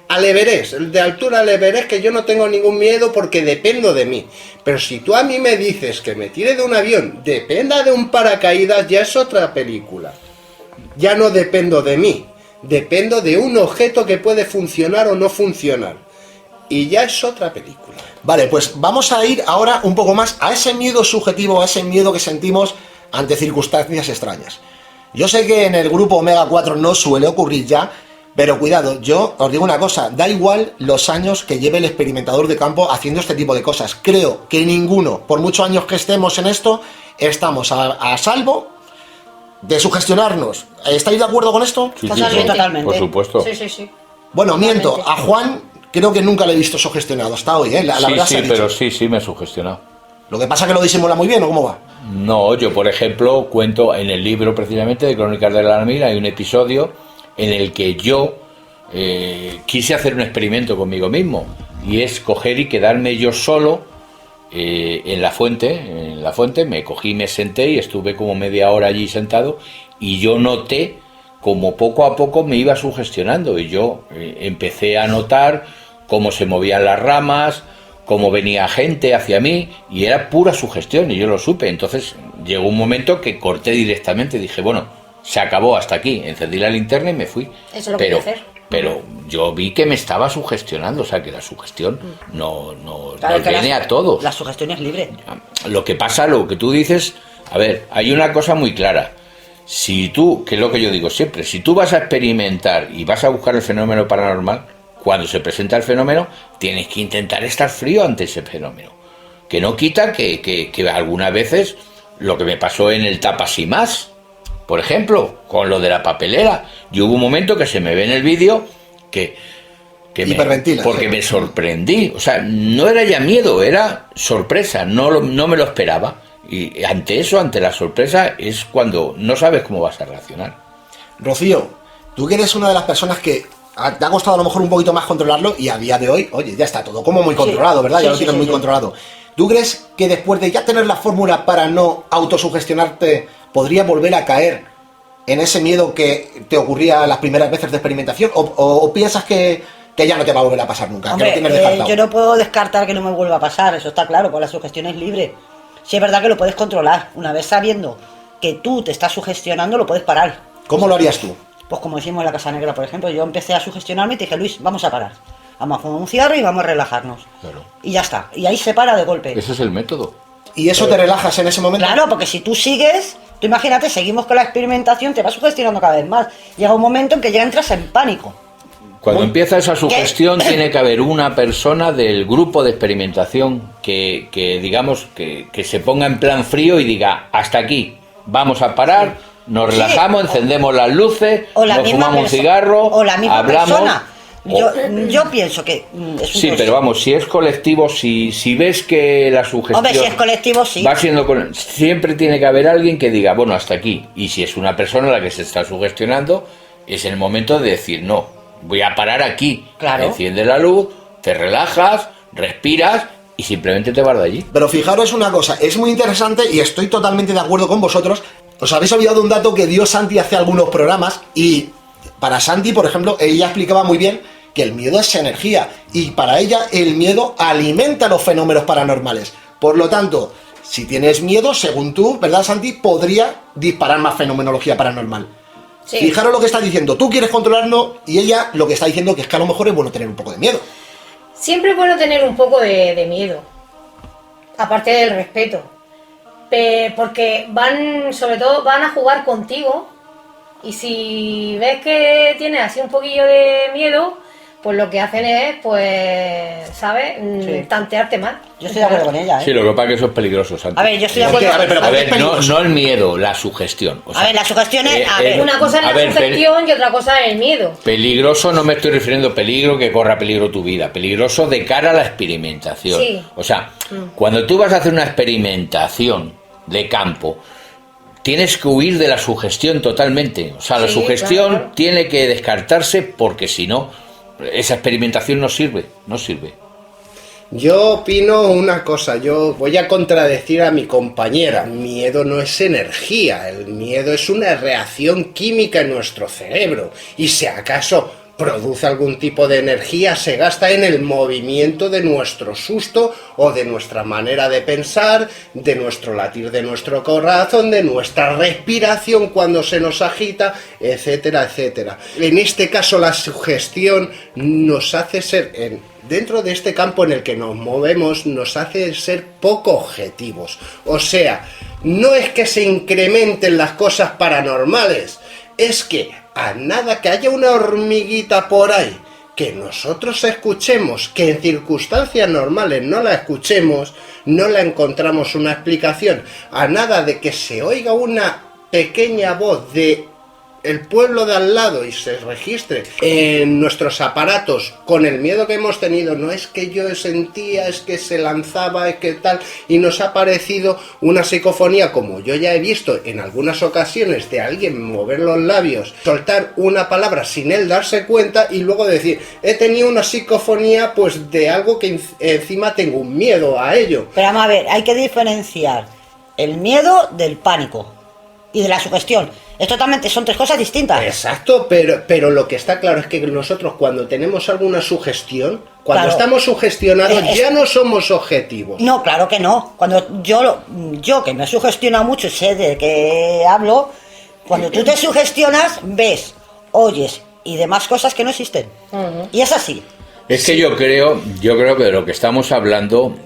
al Everest, de altura al Everest, que yo no tengo ningún miedo porque dependo de mí. Pero si tú a mí me dices que me tire de un avión, dependa de un paracaídas, ya es otra película. Ya no dependo de mí, dependo de un objeto que puede funcionar o no funcionar. Y ya es otra película. Vale, pues vamos a ir ahora un poco más a ese miedo subjetivo, a ese miedo que sentimos ante circunstancias extrañas. Yo sé que en el grupo Omega 4 no suele ocurrir ya, pero cuidado, yo os digo una cosa, da igual los años que lleve el experimentador de campo haciendo este tipo de cosas. Creo que ninguno, por muchos años que estemos en esto, estamos a salvo de sugestionarnos. ¿Estáis de acuerdo con esto? Sí, Totalmente. Totalmente. por supuesto. Sí, sí, sí. Bueno, miento, Totalmente. a Juan creo que nunca le he visto sugestionado hasta hoy, ¿eh? La Sí, verdad sí, se ha dicho. pero sí me he sugestionado. Lo que pasa es que lo disimula muy bien, ¿o cómo va? No, yo por ejemplo cuento en el libro precisamente de Crónicas de la Alameda, hay un episodio en el que yo quise hacer un experimento conmigo mismo, y es coger y quedarme yo solo en la fuente, me cogí, me senté y estuve como media hora allí sentado, y yo noté como poco a poco me iba sugestionando, y yo empecé a notar cómo se movían las ramas, cómo venía gente hacia mí, y era pura sugestión, y yo lo supe. Entonces llegó un momento que corté directamente, dije, bueno, se acabó hasta aquí, encendí la linterna y me fui. Eso es lo que hay que hacer. Pero yo vi que me estaba sugestionando, o sea que la sugestión no Claro, nos que viene a todos. La sugestión es libre. Lo que pasa, lo que tú dices, a ver, hay una cosa muy clara. Si tú, que es lo que yo digo siempre, si tú vas a experimentar y vas a buscar el fenómeno paranormal, cuando se presenta el fenómeno, tienes que intentar estar frío ante ese fenómeno. Que no quita que algunas veces, lo que me pasó en el Tapas y Más, por ejemplo, con lo de la papelera, yo hubo un momento que se me ve en el vídeo que Hiperventila, porque sí. me sorprendí, o sea, no era ya miedo, era sorpresa, no me lo esperaba, y ante eso, ante la sorpresa, es cuando no sabes cómo vas a reaccionar. Rocío, tú que eres una de las personas que te ha costado a lo mejor un poquito más controlarlo, y a día de hoy, oye, ya está todo como muy controlado, ¿verdad? Sí, Ya lo sí, tienes sí, muy sí. controlado. ¿Tú crees que después de ya tener la fórmula para no autosugestionarte, podría volver a caer en ese miedo que te ocurría las primeras veces de experimentación? ¿O piensas que ya no te va a volver a pasar nunca? Hombre, que lo tienes descartado. yo no puedo descartar que no me vuelva a pasar, eso está claro, pues la sugestión es libre. Sí es verdad que lo puedes controlar, una vez sabiendo que tú te estás sugestionando, lo puedes parar. ¿Cómo lo harías tú? Pues como hicimos en la Casa Negra, por ejemplo, yo empecé a sugestionarme y te dije, Luis, vamos a parar. Vamos a fumar un cigarro y vamos a relajarnos. Claro. Y ya está, y ahí se para de golpe. Ese es el método. ¿Y eso te relajas en ese momento? Claro, porque si tú sigues, tú imagínate, seguimos con la experimentación, te vas sugestionando cada vez más. Llega un momento en que ya entras en pánico. Cuando Uy, empieza esa sugestión, ¿qué? tiene que haber una persona del grupo de experimentación que digamos, que se ponga en plan frío y diga, hasta aquí, vamos a parar, Nos relajamos, encendemos las luces, nos fumamos un cigarro, o la misma hablamos. persona. Yo pienso que es un Sí, pero vamos, si es colectivo, si ves que la sugestión... Hombre, si es colectivo, sí. Va siendo siempre tiene que haber alguien que diga, bueno, hasta aquí. Y si es una persona la que se está sugestionando, es el momento de decir, no, voy a parar aquí. Claro. Enciende la luz, te relajas, respiras y simplemente te vas de allí. Pero fijaros una cosa, es muy interesante y estoy totalmente de acuerdo con vosotros. Os habéis olvidado un dato que dio Santi hace algunos programas y para Santi, por ejemplo, ella explicaba muy bien que el miedo es energía y para ella el miedo alimenta los fenómenos paranormales. Por lo tanto, si tienes miedo, según tú, ¿verdad, Santi? Podría disparar más fenomenología paranormal. Sí. Fijaros lo que está diciendo, tú quieres controlarlo y ella lo que está diciendo que es que a lo mejor es bueno tener un poco de miedo. Siempre es bueno tener un poco de miedo, aparte del respeto, porque sobre todo van a jugar contigo y si ves que tienes así un poquillo de miedo, pues lo que hacen es, pues, ¿sabes? Sí. Tantearte mal. Yo estoy de acuerdo con ella, ¿eh? Sí, lo que pasa es que eso es peligroso, Santi. A ver, yo estoy de acuerdo. A ver, no el miedo, la sugestión. O sea, A ver, la sugestión es... A ver, Una cosa es a la ver, sugestión y otra cosa es el miedo. Peligroso no me estoy refiriendo a peligro que corra peligro tu vida, peligroso de cara a la experimentación. Sí. O sea, cuando tú vas a hacer una experimentación de campo, tienes que huir de la sugestión totalmente. O sea, la Sí, sugestión claro. tiene que descartarse porque si no, esa experimentación no sirve. Yo opino una cosa, yo voy a contradecir a mi compañera. Miedo no es energía, el miedo es una reacción química en nuestro cerebro. Y si acaso produce algún tipo de energía, se gasta en el movimiento de nuestro susto o de nuestra manera de pensar, de nuestro latir de nuestro corazón, de nuestra respiración cuando se nos agita, etcétera, etcétera. En este caso la sugestión nos hace ser, dentro de este campo en el que nos movemos, nos hace ser poco objetivos. O sea, no es que se incrementen las cosas paranormales, es que a nada que haya una hormiguita por ahí, que nosotros escuchemos, que en circunstancias normales no la escuchemos, no la encontramos una explicación, a nada de que se oiga una pequeña voz de el pueblo de al lado y se registre en nuestros aparatos con el miedo que hemos tenido, no es que yo sentía, es que se lanzaba, es que tal, y nos ha parecido una psicofonía, como yo ya he visto en algunas ocasiones, de alguien mover los labios, soltar una palabra sin él darse cuenta y luego decir, he tenido una psicofonía pues de algo que encima tengo un miedo a ello. Pero vamos a ver, hay que diferenciar el miedo del pánico y de la sugestión. Es totalmente, son tres cosas distintas. Exacto, pero lo que está claro es que nosotros cuando tenemos alguna sugestión, cuando Claro. estamos sugestionados ya no somos objetivos. No, claro que no. Cuando yo que me sugestiona mucho, sé de qué hablo, cuando tú te sugestionas, ves, oyes y demás cosas que no existen. Y es así. Es que yo creo que de lo que estamos hablando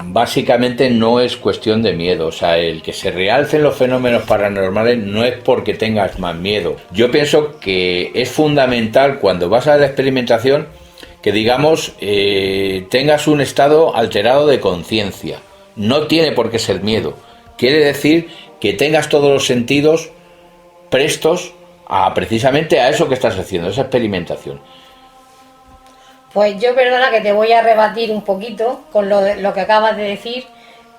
básicamente no es cuestión de miedo. O sea, el que se realcen los fenómenos paranormales no es porque tengas más miedo. Yo pienso que es fundamental cuando vas a la experimentación que, digamos, tengas un estado alterado de conciencia. No tiene por qué ser miedo. Quiere decir que tengas todos los sentidos prestos precisamente a eso que estás haciendo, esa experimentación. Pues yo, perdona, que te voy a rebatir un poquito con lo que acabas de decir,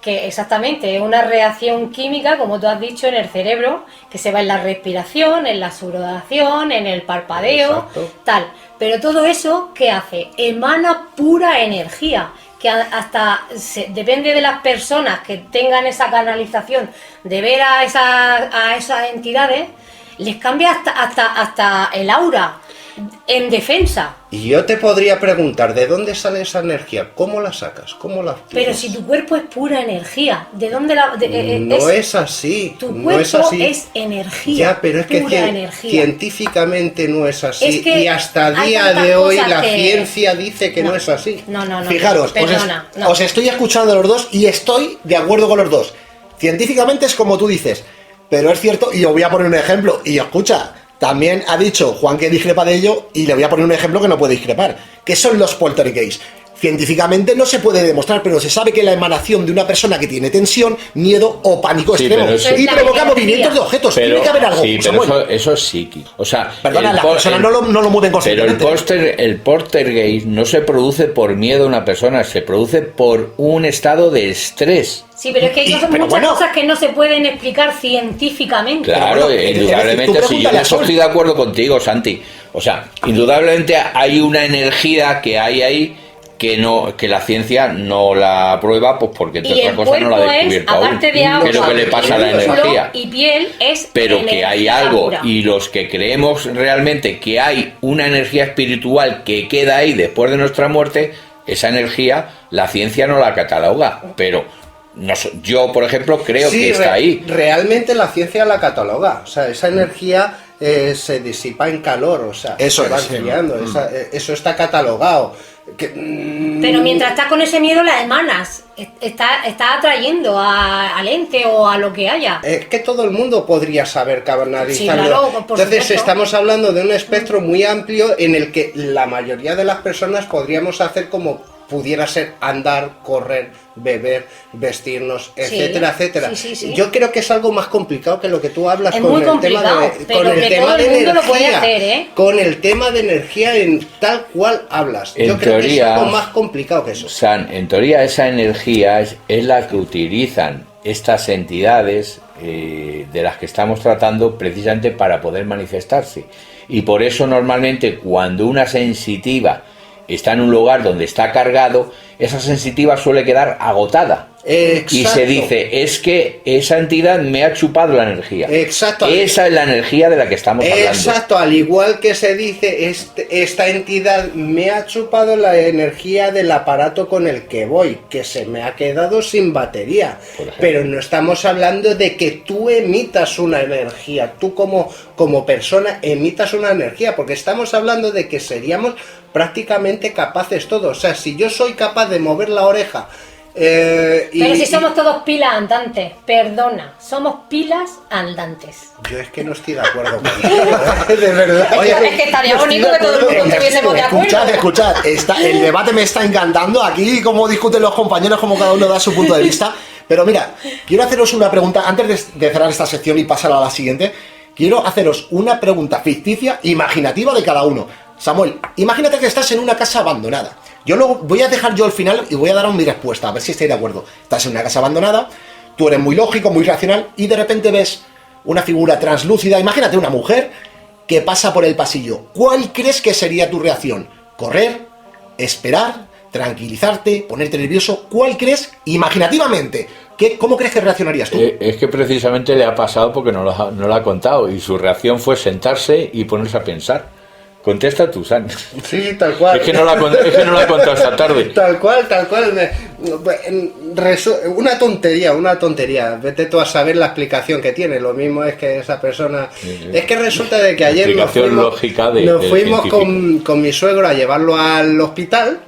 que exactamente es una reacción química, como tú has dicho, en el cerebro, que se va en la respiración, en la sudoración, en el parpadeo, Exacto. tal. Pero todo eso, ¿qué hace? Emana pura energía, que hasta depende de las personas que tengan esa canalización de ver a esas entidades, les cambia hasta el aura en defensa. Y yo te podría preguntar, ¿de dónde sale esa energía? ¿Cómo la sacas? ¿Cómo la obtienes? Pero si tu cuerpo es pura energía, ¿de dónde la...? No es así. Tu no cuerpo es así. es energía. Ya, pero es que pura energía. científicamente no es así. Es que y hasta hay día tantas de hoy cosas la que- ciencia dice que no es así. No. Fijaros, Perdona, os estoy escuchando a los dos y estoy de acuerdo con los dos. Científicamente es como tú dices, pero es cierto, y os voy a poner un ejemplo, y escucha, también ha dicho Juan que discrepa de ello, y le voy a poner un ejemplo que no puede discrepar, que son los poltergeists. científicamente no se puede demostrar, pero se sabe que la emanación de una persona que tiene tensión, miedo o pánico Sí, extremo pero eso- y provoca movimientos de objetos. Tiene que haber algo. Sí, pero Samuel. eso es psíquico. O sea, Perdona, el las po- personas el- no lo mueven Pero conscientemente. el poltergeist no se produce por miedo a una persona, se produce por un estado de estrés. Sí, pero es que hay cosas- pero muchas bueno. cosas que no se pueden explicar científicamente. Claro, bueno, es indudablemente, decir, tú sí, yo en pregúntale a eso Sol. estoy de acuerdo contigo, Santi. O sea, indudablemente hay una energía que hay ahí que la ciencia no la prueba, pues porque entre Y el otras cosas no la cuerpo ha es, descubierto aún. aparte de ¿Qué agua, es lo que le pasa a la músculo energía? y piel, es Pero que hay energía algo, pura. y los que creemos realmente que hay una energía espiritual que queda ahí después de nuestra muerte, esa energía la ciencia no la cataloga, pero yo, por ejemplo, creo Sí, que está ahí. Realmente la ciencia la cataloga. O sea, esa energía se disipa en calor. O sea, Eso se va es, sí. enfriando. Eso está catalogado. Pero mientras estás con ese miedo, la emanas. Está atrayendo al ente o a lo que haya. Es que todo el mundo podría saber canalizarlo. Sí, claro, por Entonces supuesto. estamos hablando de un espectro muy amplio en el que la mayoría de las personas podríamos hacer como pudiera ser andar, correr, beber, vestirnos, Sí, etcétera, etcétera. sí. Yo creo que es algo más complicado que lo que tú hablas Es con muy el tema complicado, de pero con el que tema todo el de mundo lo puede energía, hacer, ¿eh? con el tema de energía en tal cual hablas. En Yo creo que es teoría- algo más complicado que eso. En teoría esa energía es la que utilizan estas entidades de las que estamos tratando precisamente para poder manifestarse. Y por eso normalmente cuando una sensitiva está en un lugar donde está cargado, esa sensitiva suele quedar agotada. Exacto. Y se dice, es que esa entidad me ha chupado la energía. Exacto. Esa es la energía de la que estamos hablando. Exacto, al igual que se dice, esta entidad me ha chupado la energía del aparato con el que voy, que se me ha quedado sin batería. Por ejemplo. Pero no estamos hablando de que tú emitas una energía, tú como persona emitas una energía, porque estamos hablando de que seríamos prácticamente capaces todos. O sea, si yo soy capaz de mover la oreja, Pero si somos todos pilas andantes, perdona, somos pilas andantes. Yo es que no estoy de acuerdo contigo, de verdad. Es que estaría bonito que todo el mundo estuviésemos de acuerdo. Escuchad, el debate me está encantando aquí, cómo discuten los compañeros, cómo cada uno da su punto de vista. Pero mira, quiero haceros una pregunta, antes de cerrar esta sección y pasar a la siguiente, quiero haceros una pregunta ficticia, imaginativa de cada uno. Samuel, imagínate que estás en una casa abandonada. Yo luego voy a dejar yo al final y voy a dar mi respuesta, a ver si estáis de acuerdo. Estás en una casa abandonada, tú eres muy lógico, muy racional, y de repente ves una figura translúcida, imagínate una mujer que pasa por el pasillo. ¿Cuál crees que sería tu reacción? ¿Correr? ¿Esperar? ¿Tranquilizarte? ¿Ponerte nervioso? ¿Cuál crees, imaginativamente? ¿Cómo crees que reaccionarías tú? Es que precisamente le ha pasado porque no lo ha contado y su reacción fue sentarse y ponerse a pensar. Contesta tú, San. Sí, tal cual. Es que no la ha contado esta tarde. Tal cual. Una tontería. Vete tú a saber la explicación que tiene. Lo mismo es que esa persona... Es que resulta de que ayer nos Explicación fuimos, lógica nos del fuimos científico. con mi suegro a llevarlo al hospital.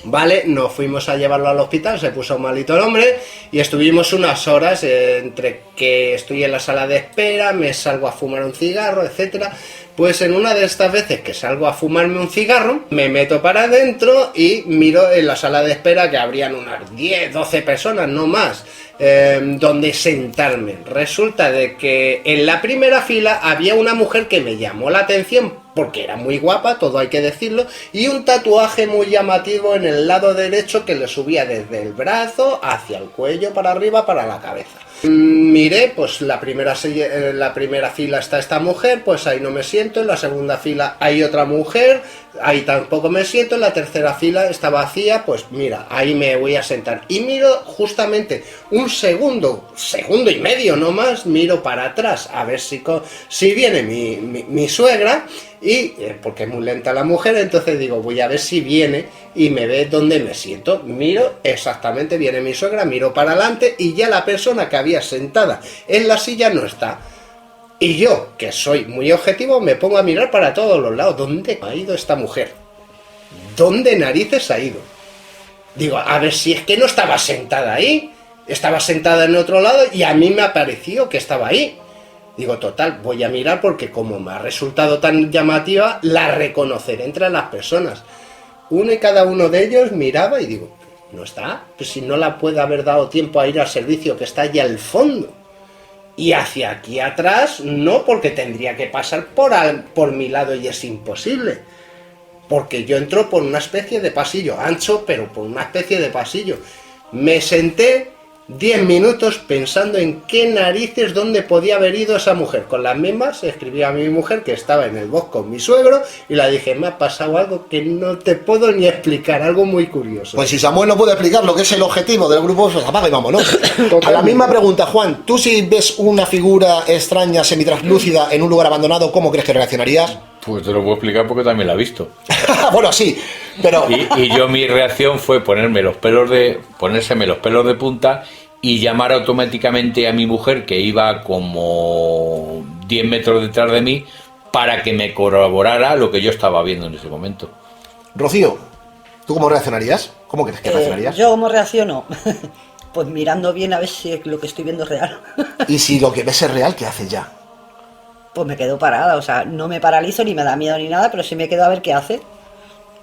Vale, nos fuimos a llevarlo al hospital, se puso malito el hombre y estuvimos unas horas entre que estoy en la sala de espera, me salgo a fumar un cigarro, etcétera. Pues en una de estas veces que salgo a fumarme un cigarro, me meto para adentro y miro en la sala de espera que habrían unas 10, 12 personas, no más, donde sentarme. Resulta de que en la primera fila había una mujer que me llamó la atención porque era muy guapa, todo hay que decirlo, y un tatuaje muy llamativo en el lado derecho que le subía desde el brazo hacia el cuello para arriba, para la cabeza. Miré, pues la primera fila está esta mujer, pues ahí no me siento, en la segunda fila hay otra mujer, ahí tampoco me siento, en la tercera fila está vacía, pues mira, ahí me voy a sentar. Y miro justamente un segundo y medio no más, miro para atrás a ver si viene mi suegra, y porque es muy lenta la mujer, entonces digo, voy a ver si viene y me ve donde me siento. Miro, exactamente, viene mi suegra, miro para adelante y ya la persona que había sentada en la silla no está. Y yo, que soy muy objetivo, me pongo a mirar para todos los lados. ¿Dónde ha ido esta mujer? ¿Dónde narices ha ido? Digo, a ver si es que no estaba sentada ahí. Estaba sentada en otro lado y a mí me ha parecido que estaba ahí. Digo, total, voy a mirar porque como me ha resultado tan llamativa, la reconoceré entre las personas. uno y cada uno de ellos miraba y digo, no está, pues si no la puede haber dado tiempo a ir al servicio que está allí al fondo. Y hacia aquí atrás, no, porque tendría que pasar por mi lado y es imposible. Porque yo entro por una especie de pasillo, ancho, pero por una especie de pasillo. Me senté 10 minutos pensando en qué narices, dónde podía haber ido esa mujer. Con las mismas escribí a mi mujer que estaba en el bosque con mi suegro y le dije, me ha pasado algo que no te puedo ni explicar, algo muy curioso. Pues si Samuel no puede explicar lo que es el objetivo del grupo, pues apaga y vámonos. A la misma pregunta, Juan, tú si ves una figura extraña, semitraslúcida en un lugar abandonado, ¿cómo crees que reaccionarías? Pues te lo puedo explicar porque también la he visto. Bueno, sí, pero... Y yo mi reacción fue ponérseme los pelos de punta y llamar automáticamente a mi mujer, que iba como 10 metros detrás de mí, para que me corroborara lo que yo estaba viendo en ese momento. Rocío, ¿tú cómo reaccionarías? ¿Cómo crees que reaccionarías? ¿Yo cómo reacciono? Pues mirando bien a ver si lo que estoy viendo es real. Y si lo que ves es real, ¿qué haces ya? Pues me quedo parada, o sea, no me paralizo ni me da miedo ni nada, pero sí me quedo a ver qué hace.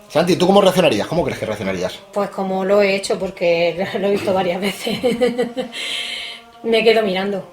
Santi, ¿tú cómo reaccionarías? ¿Cómo crees que reaccionarías? Pues como lo he hecho, porque lo he visto varias veces. Me quedo mirando.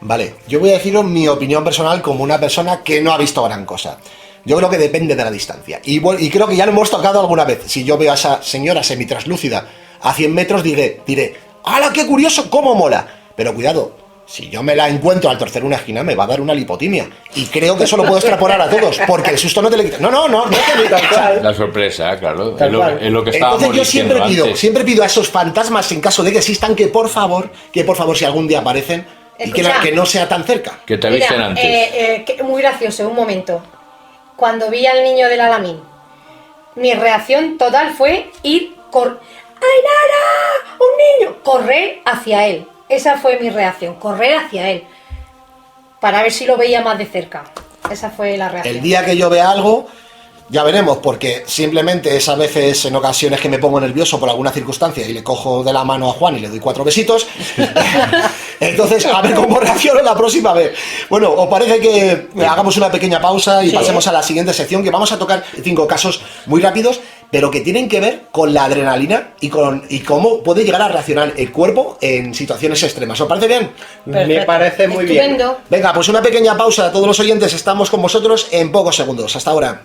Vale, yo voy a deciros mi opinión personal como una persona que no ha visto gran cosa. Yo creo que depende de la distancia. Y creo que ya lo hemos tocado alguna vez. Si yo veo a esa señora semitraslúcida a 100 metros, diré, ¡hala, qué curioso, cómo mola! Pero cuidado, si yo me la encuentro al torcer una esquina, me va a dar una lipotimia. Y creo que eso lo puedo extrapolar a todos, porque el susto no te le quita. No te... La sorpresa, claro, es lo que estábamos Entonces yo diciendo siempre pido a esos fantasmas, en caso de que existan, que por favor, si algún día aparecen, y que no sea tan cerca. Que te avisen antes. Muy gracioso, un momento. Cuando vi al niño del Alamín, mi reacción total fue ir ¡ay, Nara! ¡Un niño! Correr hacia él. Esa fue mi reacción, correr hacia él, para ver si lo veía más de cerca. Esa fue la reacción. El día que yo vea algo, ya veremos, porque simplemente es a veces en ocasiones que me pongo nervioso por alguna circunstancia y le cojo de la mano a Juan y le doy 4 besitos. Entonces, a ver cómo reacciono la próxima vez. Bueno, ¿os parece que hagamos una pequeña pausa y pasemos a la siguiente sección? Que vamos a tocar 5 casos muy rápidos, pero que tienen que ver con la adrenalina y cómo puede llegar a reaccionar el cuerpo en situaciones extremas. ¿Os parece bien? Perfecto. Me parece muy bien. Venga, pues una pequeña pausa a todos los oyentes. Estamos con vosotros en pocos segundos. Hasta ahora.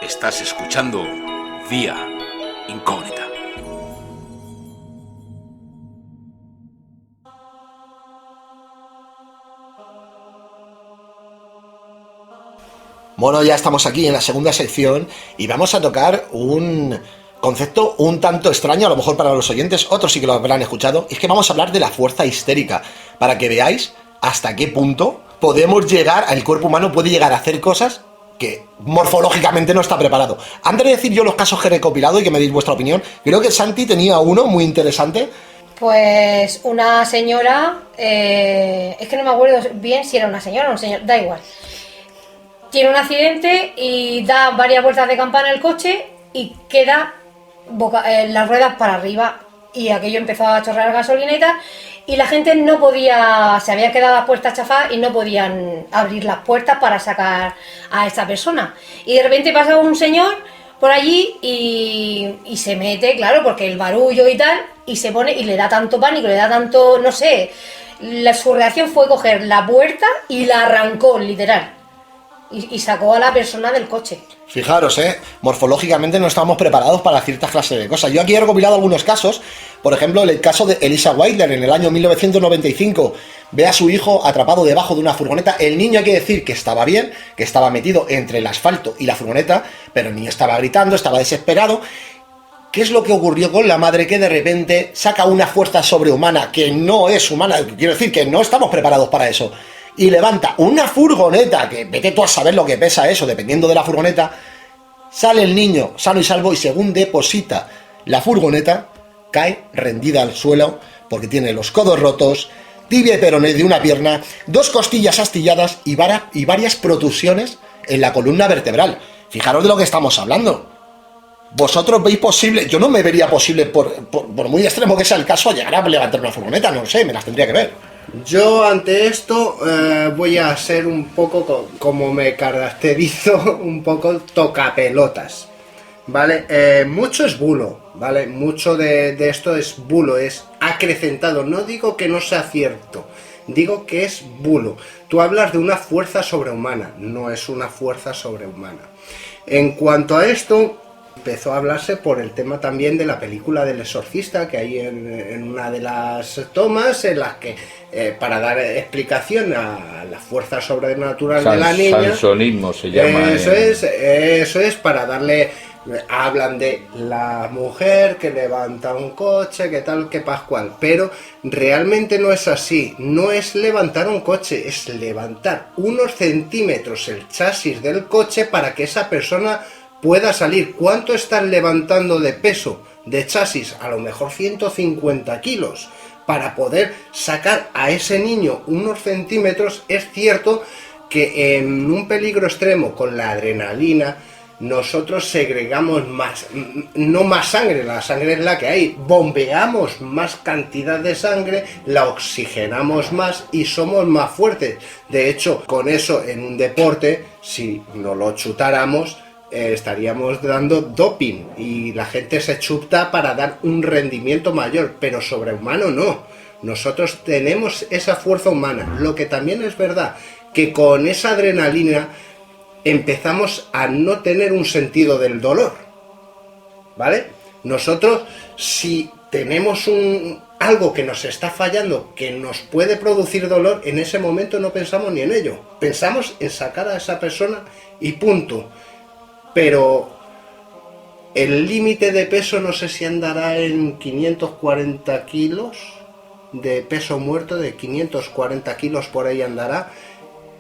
Estás escuchando Vía Incógnita. Bueno, ya estamos aquí en la segunda sección y vamos a tocar un concepto un tanto extraño, a lo mejor para los oyentes, otros sí que lo habrán escuchado. Es que vamos a hablar de la fuerza histérica, para que veáis hasta qué punto podemos llegar, el cuerpo humano puede llegar a hacer cosas que morfológicamente no está preparado. Antes de decir yo los casos que he recopilado y que me deis vuestra opinión, creo que Santi tenía uno muy interesante. Pues una señora, es que no me acuerdo bien si era una señora o un señor, da igual. Tiene un accidente y da varias vueltas de campana el coche y queda las ruedas para arriba y aquello empezó a chorrear gasolina y tal, y la gente no podía, se había quedado las puertas chafadas y no podían abrir las puertas para sacar a esta persona. Y de repente pasa un señor por allí y se mete, claro, porque el barullo y tal, y se pone y le da tanto pánico, le da tanto, no sé, su reacción fue coger la puerta y la arrancó, literal. Y sacó a la persona del coche. Fijaros, morfológicamente no estamos preparados para ciertas clases de cosas. Yo aquí he recopilado algunos casos. Por ejemplo, el caso de Elisa Wilder en el año 1995. Ve a su hijo atrapado debajo de una furgoneta. El niño, hay que decir que estaba bien, que estaba metido entre el asfalto y la furgoneta, pero el niño estaba gritando, estaba desesperado. ¿Qué es lo que ocurrió con la madre? Que de repente saca una fuerza sobrehumana que no es humana. Quiero decir que no estamos preparados para eso. y levanta una furgoneta, que vete tú a saber lo que pesa eso, dependiendo de la furgoneta, sale el niño sano y salvo y según deposita la furgoneta, cae rendida al suelo porque tiene los codos rotos, tibia y peroné de una pierna, 2 costillas astilladas y varias protusiones en la columna vertebral. Fijaros de lo que estamos hablando. ¿Vosotros veis posible? Yo no me vería posible, por muy extremo que sea el caso, llegar a levantar una furgoneta, no lo sé, me las tendría que ver. Yo ante esto voy a ser un poco, como me caracterizo, un poco tocapelotas, ¿vale? Mucho es bulo, ¿vale? Mucho de esto es bulo, es acrecentado. No digo que no sea cierto, digo que es bulo. Tú hablas de una fuerza sobrehumana, no es una fuerza sobrehumana. En cuanto a esto, empezó a hablarse por el tema también de la película del exorcista, que hay en una de las tomas en las que, para dar explicación a la fuerza sobrenatural de la niña, sansonismo se llama. Eso es, para darle... Hablan de la mujer que levanta un coche, que tal, que pascual, pero realmente no es así. No es levantar un coche, es levantar unos centímetros el chasis del coche para que esa persona pueda salir. ¿Cuánto estás levantando de peso de chasis? A lo mejor 150 kilos. Para poder sacar a ese niño unos centímetros. Es cierto que en un peligro extremo con la adrenalina nosotros segregamos más, no más sangre, la sangre es la que hay, bombeamos más cantidad de sangre, la oxigenamos más y somos más fuertes. De hecho, con eso en un deporte, si no lo chutáramos, estaríamos dando doping y la gente se chuta para dar un rendimiento mayor, pero sobrehumano no. Nosotros tenemos esa fuerza humana. Lo que también es verdad, que con esa adrenalina empezamos a no tener un sentido del dolor, ¿vale? Nosotros, si tenemos algo que nos está fallando, que nos puede producir dolor, en ese momento no pensamos ni en ello. Pensamos en sacar a esa persona y punto. Pero el límite de peso no sé si andará en 540 kilos de peso muerto, de 540 kilos por ahí andará.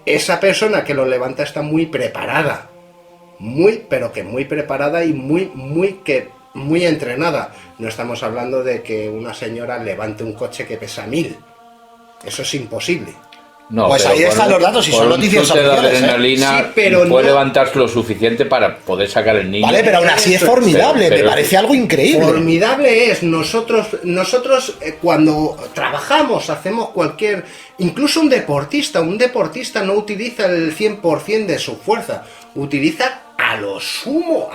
Esa persona que lo levanta está muy preparada, pero que muy preparada y muy entrenada. No estamos hablando de que una señora levante un coche que pesa 1000. Eso es imposible. No, pues ahí están los datos y son noticias oficiales. Adrenalina, sí, pero puede no levantarse lo suficiente para poder sacar el niño. Vale, pero aún así es formidable, me parece algo increíble. Formidable es, nosotros cuando trabajamos, hacemos incluso un deportista no utiliza el 100% de su fuerza, utiliza a lo sumo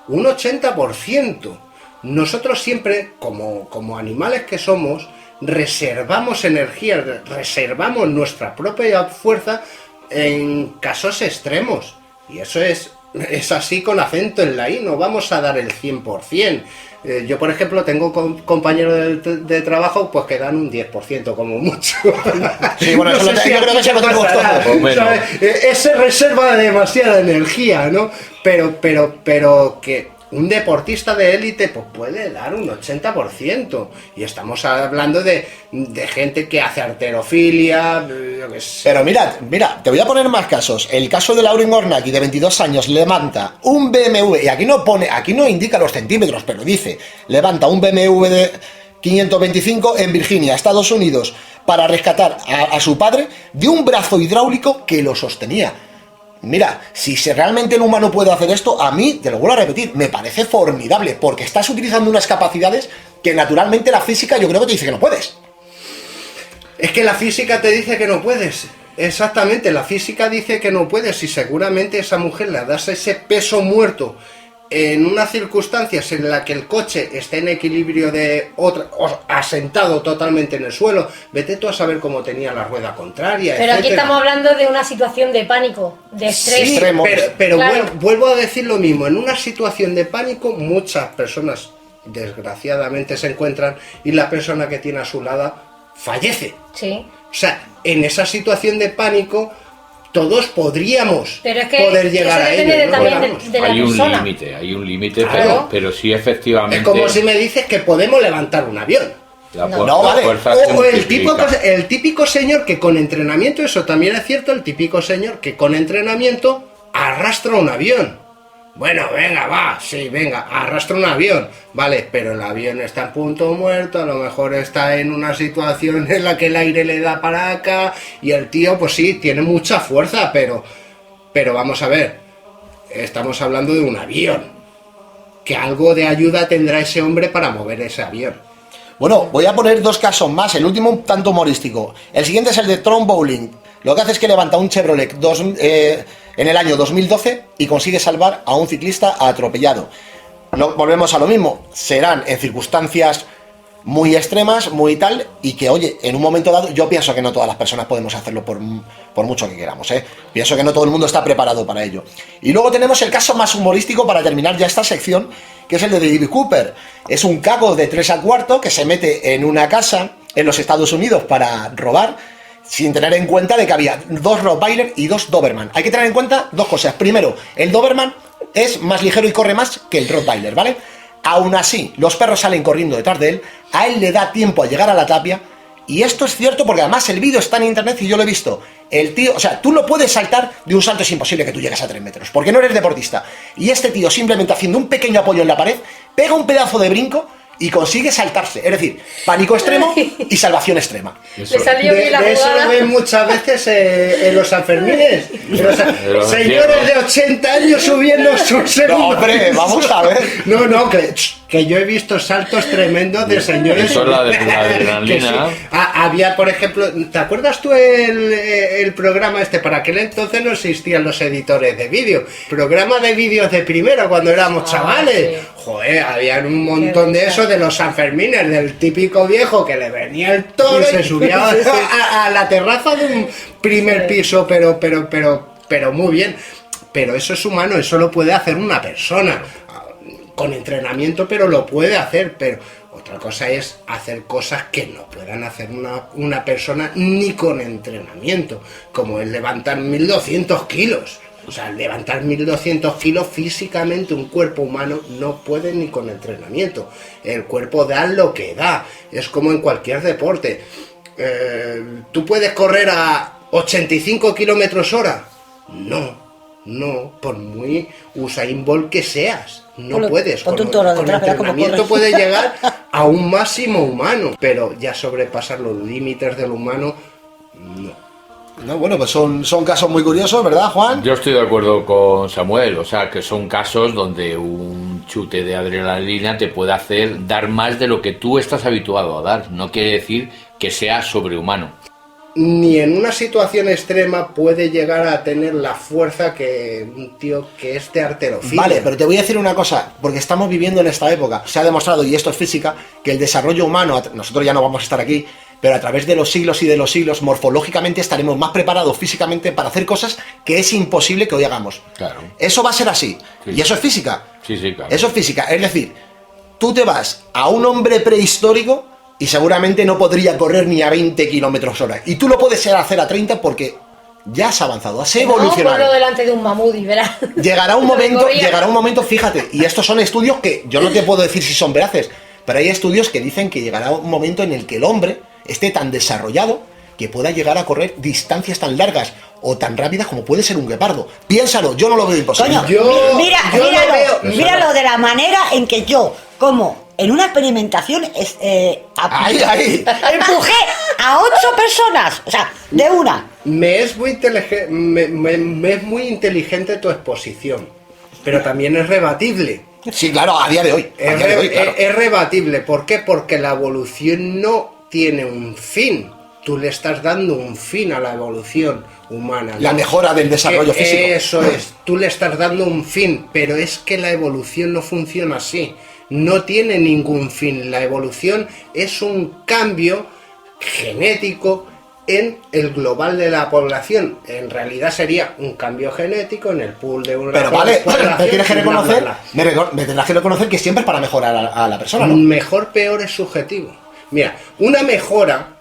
un 80%. Nosotros siempre, como animales que somos, reservamos energía, reservamos nuestra propia fuerza en casos extremos. Y eso es así con acento en la I, no vamos a dar el 100%. Yo, por ejemplo, tengo compañeros de trabajo pues que dan un 10% como mucho. Sí, bueno, eso yo creo que se lo tenemos todos. Ese reserva demasiada energía, ¿no? Pero que un deportista de élite pues puede dar un 80%. Y estamos hablando de gente que hace halterofilia, yo qué sé. Pero mira, te voy a poner más casos. El caso de Lauren Gornacki, de 22 años, levanta un BMW, y aquí no indica los centímetros, pero dice, levanta un BMW de 525 en Virginia, Estados Unidos, para rescatar a su padre de un brazo hidráulico que lo sostenía. Mira, si realmente el humano puede hacer esto, a mí, te lo vuelvo a repetir, me parece formidable, porque estás utilizando unas capacidades que naturalmente la física yo creo que te dice que no puedes. Es que la física te dice que no puedes. Exactamente, la física dice que no puedes y seguramente esa mujer le das ese peso muerto en unas circunstancias en las que el coche esté en equilibrio asentado totalmente en el suelo. Vete tú a saber cómo tenía la rueda contraria. Pero etcétera. Aquí estamos hablando de una situación de pánico, de estrés. Sí, pero claro. vuelvo a decir lo mismo. En una situación de pánico, muchas personas desgraciadamente se encuentran y la persona que tiene a su lado fallece. Sí. O sea, en esa situación de pánico todos podríamos poder llegar a ello. ¿No? Hay un límite, claro. pero sí efectivamente... Es como si me dices que podemos levantar un avión. No, vale. O el típico señor que con entrenamiento, eso también es cierto, el típico señor que con entrenamiento arrastra un avión. Bueno, venga, va, sí, venga, arrastra un avión, vale, pero el avión está en punto muerto, a lo mejor está en una situación en la que el aire le da para acá, y el tío, pues sí, tiene mucha fuerza, pero vamos a ver, estamos hablando de un avión, que algo de ayuda tendrá ese hombre para mover ese avión. Bueno, voy a poner 2 casos más, el último un tanto humorístico. El siguiente es el de Tron Bowling. Lo que hace es que levanta un Chevrolet en el año 2012 y consigue salvar a un ciclista atropellado. Volvemos a lo mismo, serán en circunstancias muy extremas, muy tal, y que, oye, en un momento dado, yo pienso que no todas las personas podemos hacerlo por mucho que queramos, ¿eh? Pienso que no todo el mundo está preparado para ello. Y luego tenemos el caso más humorístico para terminar ya esta sección, que es el de David Cooper. Es un caco de 3 1/4 que se mete en una casa en los Estados Unidos para robar, sin tener en cuenta de que había 2 Rottweiler y 2 Doberman. Hay que tener en cuenta 2 cosas. Primero, el Doberman es más ligero y corre más que el Rottweiler, ¿vale? Aún así, los perros salen corriendo detrás de él, a él le da tiempo a llegar a la tapia, y esto es cierto porque además el vídeo está en internet y yo lo he visto. El tío, o sea, tú no puedes saltar de un salto, es imposible que tú llegues a 3 metros, porque no eres deportista. Y este tío, simplemente haciendo un pequeño apoyo en la pared, pega un pedazo de brinco y consigue saltarse. Es decir, pánico extremo y salvación extrema. Le salió bien la de eso lo ven muchas veces en los Sanfermines. Señores de 80 años subiendo sus segundos. No, hombre, vamos a ver. No, que yo he visto saltos tremendos de señores. Eso es la adrenalina. Sí. Había, por ejemplo, ¿te acuerdas tú el programa este? Para aquel entonces no existían los editores de vídeo. Programa de vídeos de primero, cuando éramos chavales. Sí. Joder, habían un montón de eso de los Sanfermines, del típico viejo que le venía el toro y se subía a la terraza de un primer piso, pero muy bien. Pero eso es humano, eso lo puede hacer una persona. Con entrenamiento, pero lo puede hacer. Pero otra cosa es hacer cosas que no puedan hacer una persona ni con entrenamiento, como es levantar 1200 kilos. O sea, levantar 1200 kilos físicamente un cuerpo humano no puede ni con entrenamiento. El cuerpo da lo que da. Es como en cualquier deporte. ¿Tú puedes correr a 85 kilómetros hora? No, por muy Usain Bolt que seas. No puedes. Con entrenamiento puede llegar a un máximo humano, pero ya sobrepasar los límites del humano, no. No, bueno, pues son casos muy curiosos, ¿verdad, Juan? Yo estoy de acuerdo con Samuel, o sea, que son casos donde un chute de adrenalina te puede hacer dar más de lo que tú estás habituado a dar. No quiere decir que sea sobrehumano. Ni en una situación extrema puede llegar a tener la fuerza que un tío que es de arterofilia. Vale, pero te voy a decir una cosa, porque estamos viviendo en esta época. Se ha demostrado, y esto es física, que el desarrollo humano, nosotros ya no vamos a estar aquí, pero a través de los siglos y de los siglos, morfológicamente estaremos más preparados físicamente para hacer cosas que es imposible que hoy hagamos. Claro. Eso va a ser así. Sí. Y eso es física. Sí, claro. Eso es física. Es decir, tú te vas a un hombre prehistórico y seguramente no podría correr ni a 20 kilómetros hora. Y tú lo puedes hacer a 30 porque ya has avanzado, has evolucionado. No, delante de un mamut y verás. Llegará un momento, fíjate, y estos son estudios que yo no te puedo decir si son veraces, pero hay estudios que dicen que llegará un momento en el que el hombre esté tan desarrollado que pueda llegar a correr distancias tan largas o tan rápidas como puede ser un guepardo. Piénsalo, yo no lo veo imposible. Coño, míralo de la manera en que yo, como en una experimentación, empujé a 8 personas, o sea, de una. Me es muy inteligente tu exposición, pero también es rebatible. Sí, claro, a día de hoy. Es rebatible. ¿Por qué? Porque la evolución no tiene un fin. Tú le estás dando un fin a la evolución humana, ¿no? La mejora del desarrollo físico. Eso es, tú le estás dando un fin, pero es que la evolución no funciona así. No tiene ningún fin. La evolución es un cambio genético en el global de la población. En realidad sería un cambio genético en el pool de una población. Pero vale, me tienes que reconocer, me tendrás que reconocer que siempre es para mejorar a la persona, ¿no? Mejor, peor es subjetivo. Mira, una mejora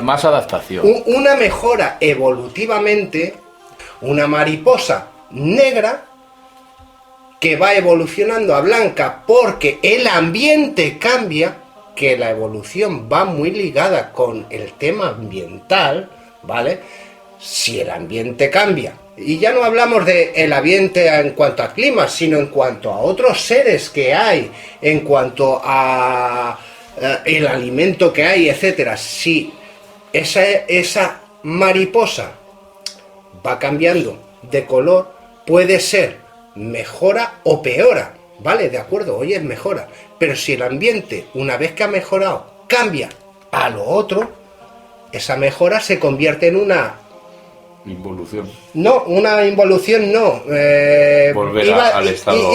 más adaptación. Una mejora evolutivamente, una mariposa negra que va evolucionando a blanca porque el ambiente cambia, que la evolución va muy ligada con el tema ambiental, ¿vale? Si el ambiente cambia, y ya no hablamos de el ambiente en cuanto a clima, sino en cuanto a otros seres que hay, en cuanto a el alimento que hay, etcétera. Si esa mariposa va cambiando de color, puede ser mejora o peora, ¿vale? De acuerdo, hoy es mejora, pero si el ambiente, una vez que ha mejorado, cambia a lo otro, esa mejora se convierte en una involución. No, una involución no. Volver al estado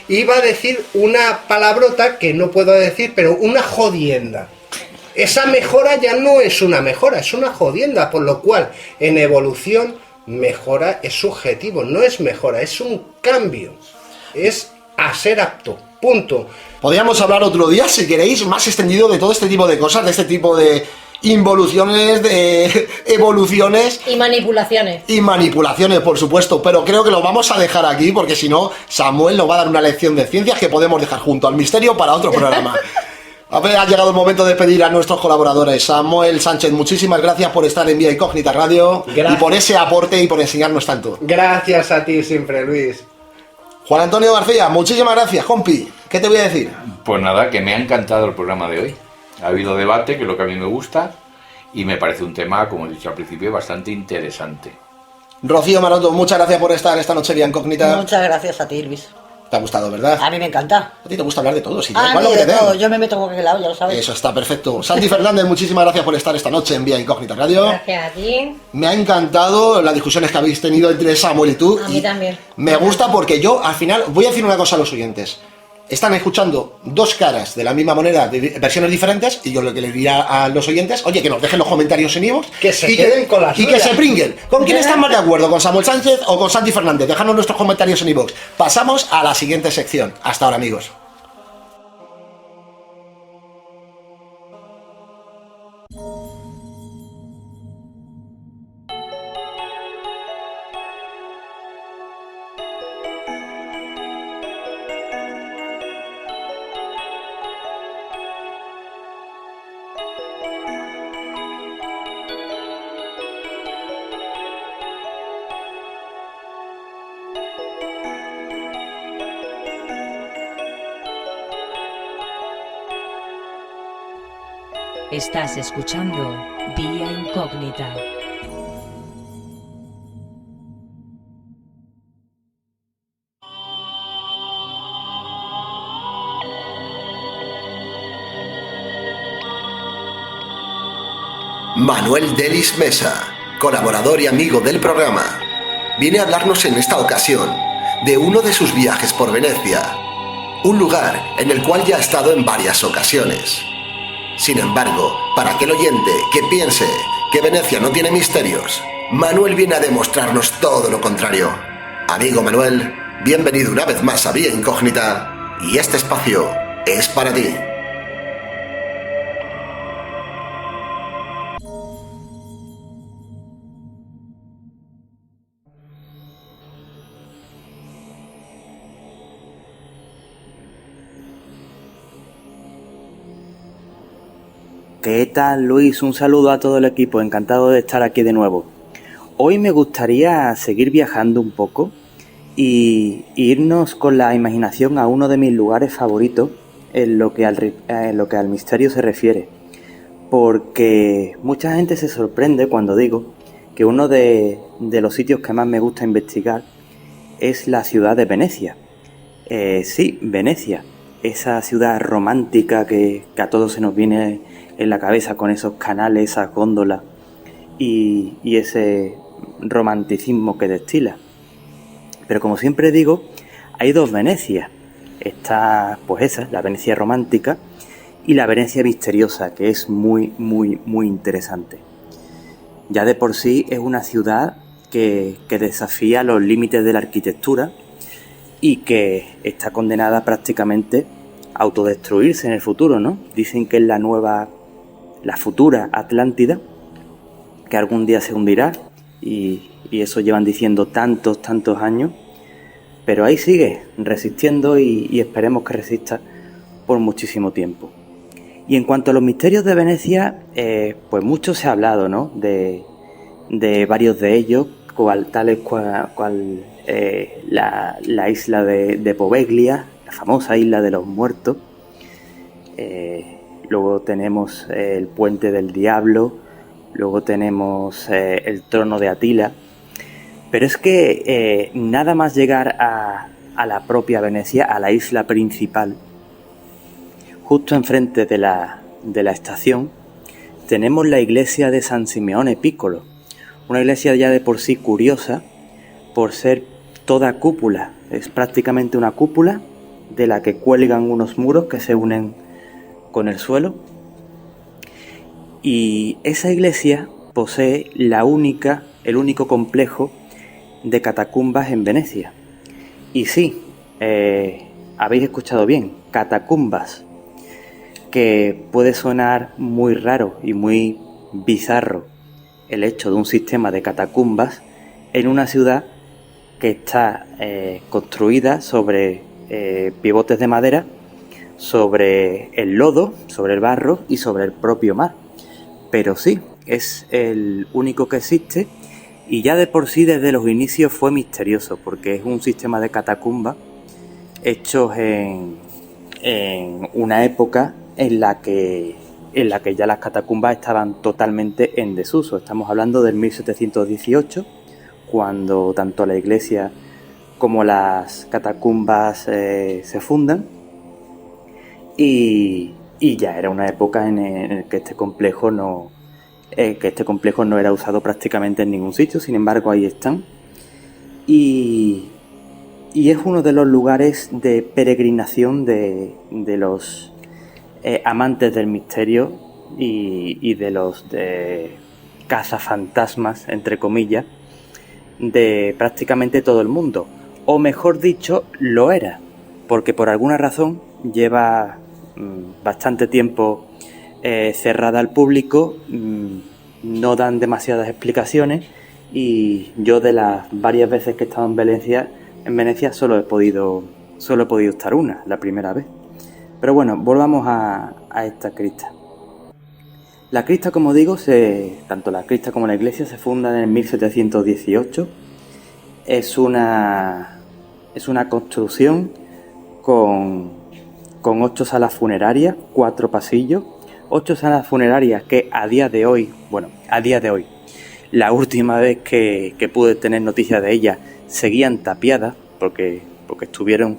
iba a decir una palabrota que no puedo decir, pero una jodienda. Esa mejora ya no es una mejora, es una jodienda, por lo cual en evolución mejora es subjetivo, no es mejora, es un cambio, es a ser apto, punto. Podríamos hablar otro día, si queréis, más extendido de todo este tipo de cosas, de este tipo de involuciones, de evoluciones y manipulaciones. Y manipulaciones, por supuesto, pero creo que lo vamos a dejar aquí porque si no, Samuel nos va a dar una lección de ciencias que podemos dejar junto al misterio para otro programa. A ver, ha llegado el momento de despedir a nuestros colaboradores. Samuel Sánchez, muchísimas gracias por estar en Vía Incógnita Radio. Gracias. Y por ese aporte y por enseñarnos tanto. Gracias a ti siempre, Luis. Juan Antonio García, muchísimas gracias, compi. ¿Qué te voy a decir? Pues nada, que me ha encantado el programa de hoy. Ha habido debate, que es lo que a mí me gusta, y me parece un tema, como he dicho al principio, bastante interesante. Rocío Maroto, muchas gracias por estar esta noche Vía Incógnita. Muchas gracias a ti, Luis. ¿Te ha gustado, verdad? A mí me encanta. A ti te gusta hablar de todo, sí. A mí de todo, yo me meto con aquel lado, ya lo sabes. Eso está perfecto. Santi Fernández, muchísimas gracias por estar esta noche en Vía Incógnita Radio. Gracias a ti. Me ha encantado las discusiones que habéis tenido entre Samuel y tú. A mí también. Me gusta porque yo, al final, voy a decir una cosa a los oyentes. Están escuchando dos caras de la misma moneda, de versiones diferentes, y yo lo que les diría a los oyentes, oye, que nos dejen los comentarios en iVoox, que se queden con las y que se pringuen. ¿Con quién están más de acuerdo? ¿Con Samuel Sánchez o con Santi Fernández? Dejadnos nuestros comentarios en iVoox. Pasamos a la siguiente sección. Hasta ahora, amigos. Estás escuchando Vía Incógnita. Manuel Delis Mesa, colaborador y amigo del programa, viene a hablarnos en esta ocasión de uno de sus viajes por Venecia, un lugar en el cual ya ha estado en varias ocasiones. Sin embargo, para aquel oyente que piense que Venecia no tiene misterios, Manuel viene a demostrarnos todo lo contrario. Amigo Manuel, bienvenido una vez más a Vía Incógnita, y este espacio es para ti. ¿Qué tal, Luis? Un saludo a todo el equipo, encantado de estar aquí de nuevo. Hoy me gustaría seguir viajando un poco y irnos con la imaginación a uno de mis lugares favoritos en lo que al misterio se refiere. Porque mucha gente se sorprende cuando digo que uno de los sitios que más me gusta investigar es la ciudad de Venecia. Sí, Venecia, esa ciudad romántica que a todos se nos viene en la cabeza con esos canales, esas góndolas y ese romanticismo que destila. Pero como siempre digo, hay dos Venecias. Está pues esa, la Venecia romántica, y la Venecia misteriosa, que es muy, muy, muy interesante. Ya de por sí es una ciudad que desafía los límites de la arquitectura y que está condenada prácticamente a autodestruirse en el futuro, ¿no? Dicen que es la futura Atlántida, que algún día se hundirá, y eso llevan diciendo tantos años, pero ahí sigue resistiendo y esperemos que resista por muchísimo tiempo. Y en cuanto a los misterios de Venecia, pues mucho se ha hablado, ¿no? De varios de ellos, tales cual la isla de Poveglia, la famosa isla de los muertos. Luego tenemos el Puente del Diablo, luego tenemos el Trono de Atila. Pero es que nada más llegar a la propia Venecia, a la isla principal, justo enfrente de la estación, tenemos la iglesia de San Simeone Piccolo, una iglesia ya de por sí curiosa, por ser toda cúpula. Es prácticamente una cúpula de la que cuelgan unos muros que se unen con el suelo. Y esa iglesia posee el único complejo de catacumbas en Venecia. Y sí, habéis escuchado bien, catacumbas, que puede sonar muy raro y muy bizarro el hecho de un sistema de catacumbas en una ciudad que está construida sobre pivotes de madera, sobre el lodo, sobre el barro y sobre el propio mar. Pero sí, es el único que existe, y ya de por sí desde los inicios fue misterioso, porque es un sistema de catacumbas hechos en una época en la que ya las catacumbas estaban totalmente en desuso. Estamos hablando del 1718, cuando tanto la iglesia como las catacumbas se fundan, y ya era una época en la que este complejo no era usado prácticamente en ningún sitio. Sin embargo, ahí están, y es uno de los lugares de peregrinación de los amantes del misterio y de los cazafantasmas, entre comillas, de prácticamente todo el mundo. O mejor dicho, lo era, porque por alguna razón lleva bastante tiempo cerrada al público, no dan demasiadas explicaciones, y yo de las varias veces que he estado en Venecia solo he podido estar una, la primera vez. Pero bueno, volvamos a esta cripta. La cripta, como digo, tanto la cripta como la iglesia se fundan en el 1718. Es una construcción con 8 salas funerarias, 4 pasillos, 8 salas funerarias que a día de hoy, la última vez que pude tener noticias de ellas, seguían tapiadas, porque estuvieron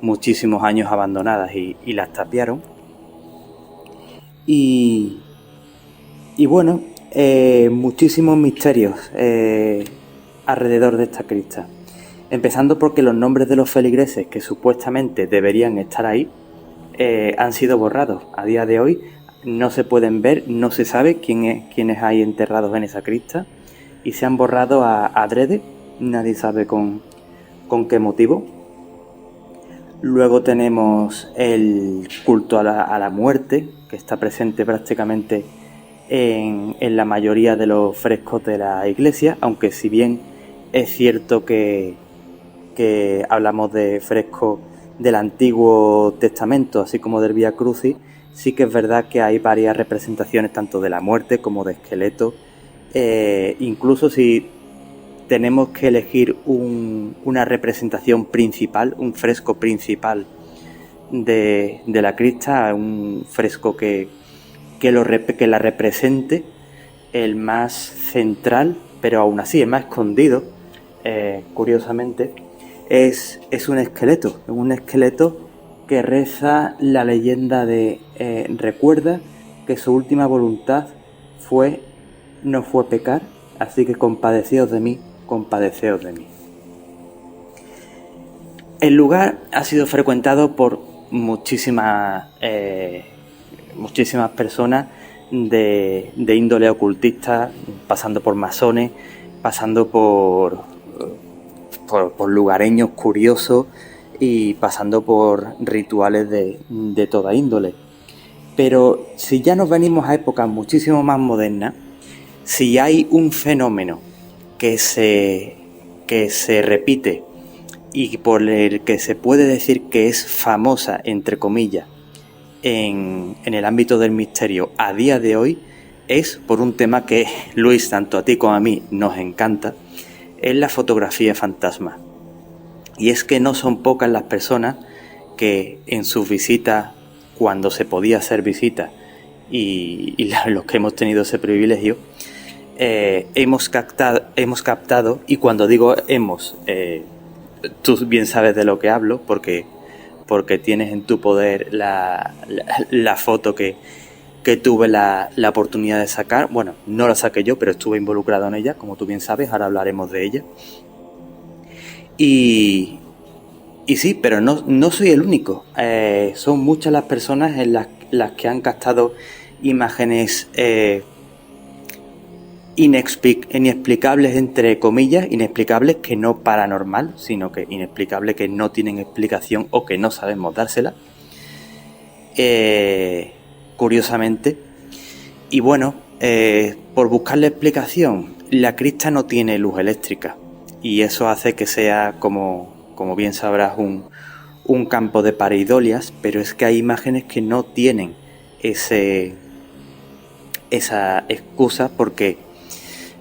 muchísimos años abandonadas y las tapiaron. Y bueno, muchísimos misterios alrededor de esta cripta. Empezando porque los nombres de los feligreses que supuestamente deberían estar ahí han sido borrados. A día de hoy no se pueden ver, no se sabe quiénes hay enterrados en esa cripta, y se han borrado adrede, nadie sabe con qué motivo. Luego tenemos el culto a la muerte, que está presente prácticamente en la mayoría de los frescos de la iglesia, aunque si bien es cierto que hablamos de frescos del Antiguo Testamento, así como del Vía Crucis, sí que es verdad que hay varias representaciones tanto de la muerte como de esqueletos. Incluso si tenemos que elegir una representación principal, un fresco principal de la cripta, un fresco que la represente, el más central, pero aún así el más escondido, curiosamente, es un esqueleto que reza la leyenda de recuerda que su última voluntad no fue pecar, así que compadeceos de mí. El lugar ha sido frecuentado por muchísimas personas de índole ocultista, pasando por masones, pasando por lugareños curiosos y pasando por rituales de toda índole. Pero si ya nos venimos a épocas muchísimo más modernas, si hay un fenómeno que se repite y por el que se puede decir que es famosa, entre comillas, en el ámbito del misterio a día de hoy es por un tema que, Luis, tanto a ti como a mí nos encanta, es la fotografía fantasma. Y es que no son pocas las personas que en sus visitas, cuando se podía hacer visitas, y los que hemos tenido ese privilegio, hemos captado, y cuando digo hemos, tú bien sabes de lo que hablo, porque tienes en tu poder la foto que tuve la oportunidad de sacar. Bueno, no la saqué yo, pero estuve involucrado en ella, como tú bien sabes, ahora hablaremos de ella. Y sí, pero no soy el único. Son muchas las personas en las que han captado imágenes inexplicables, entre comillas, inexplicables, que no paranormal, sino que inexplicables, que no tienen explicación o que no sabemos dársela. Curiosamente. Y bueno, por buscarle explicación, la cripta no tiene luz eléctrica y eso hace que sea, como bien sabrás, un campo de pareidolias, pero es que hay imágenes que no tienen esa excusa porque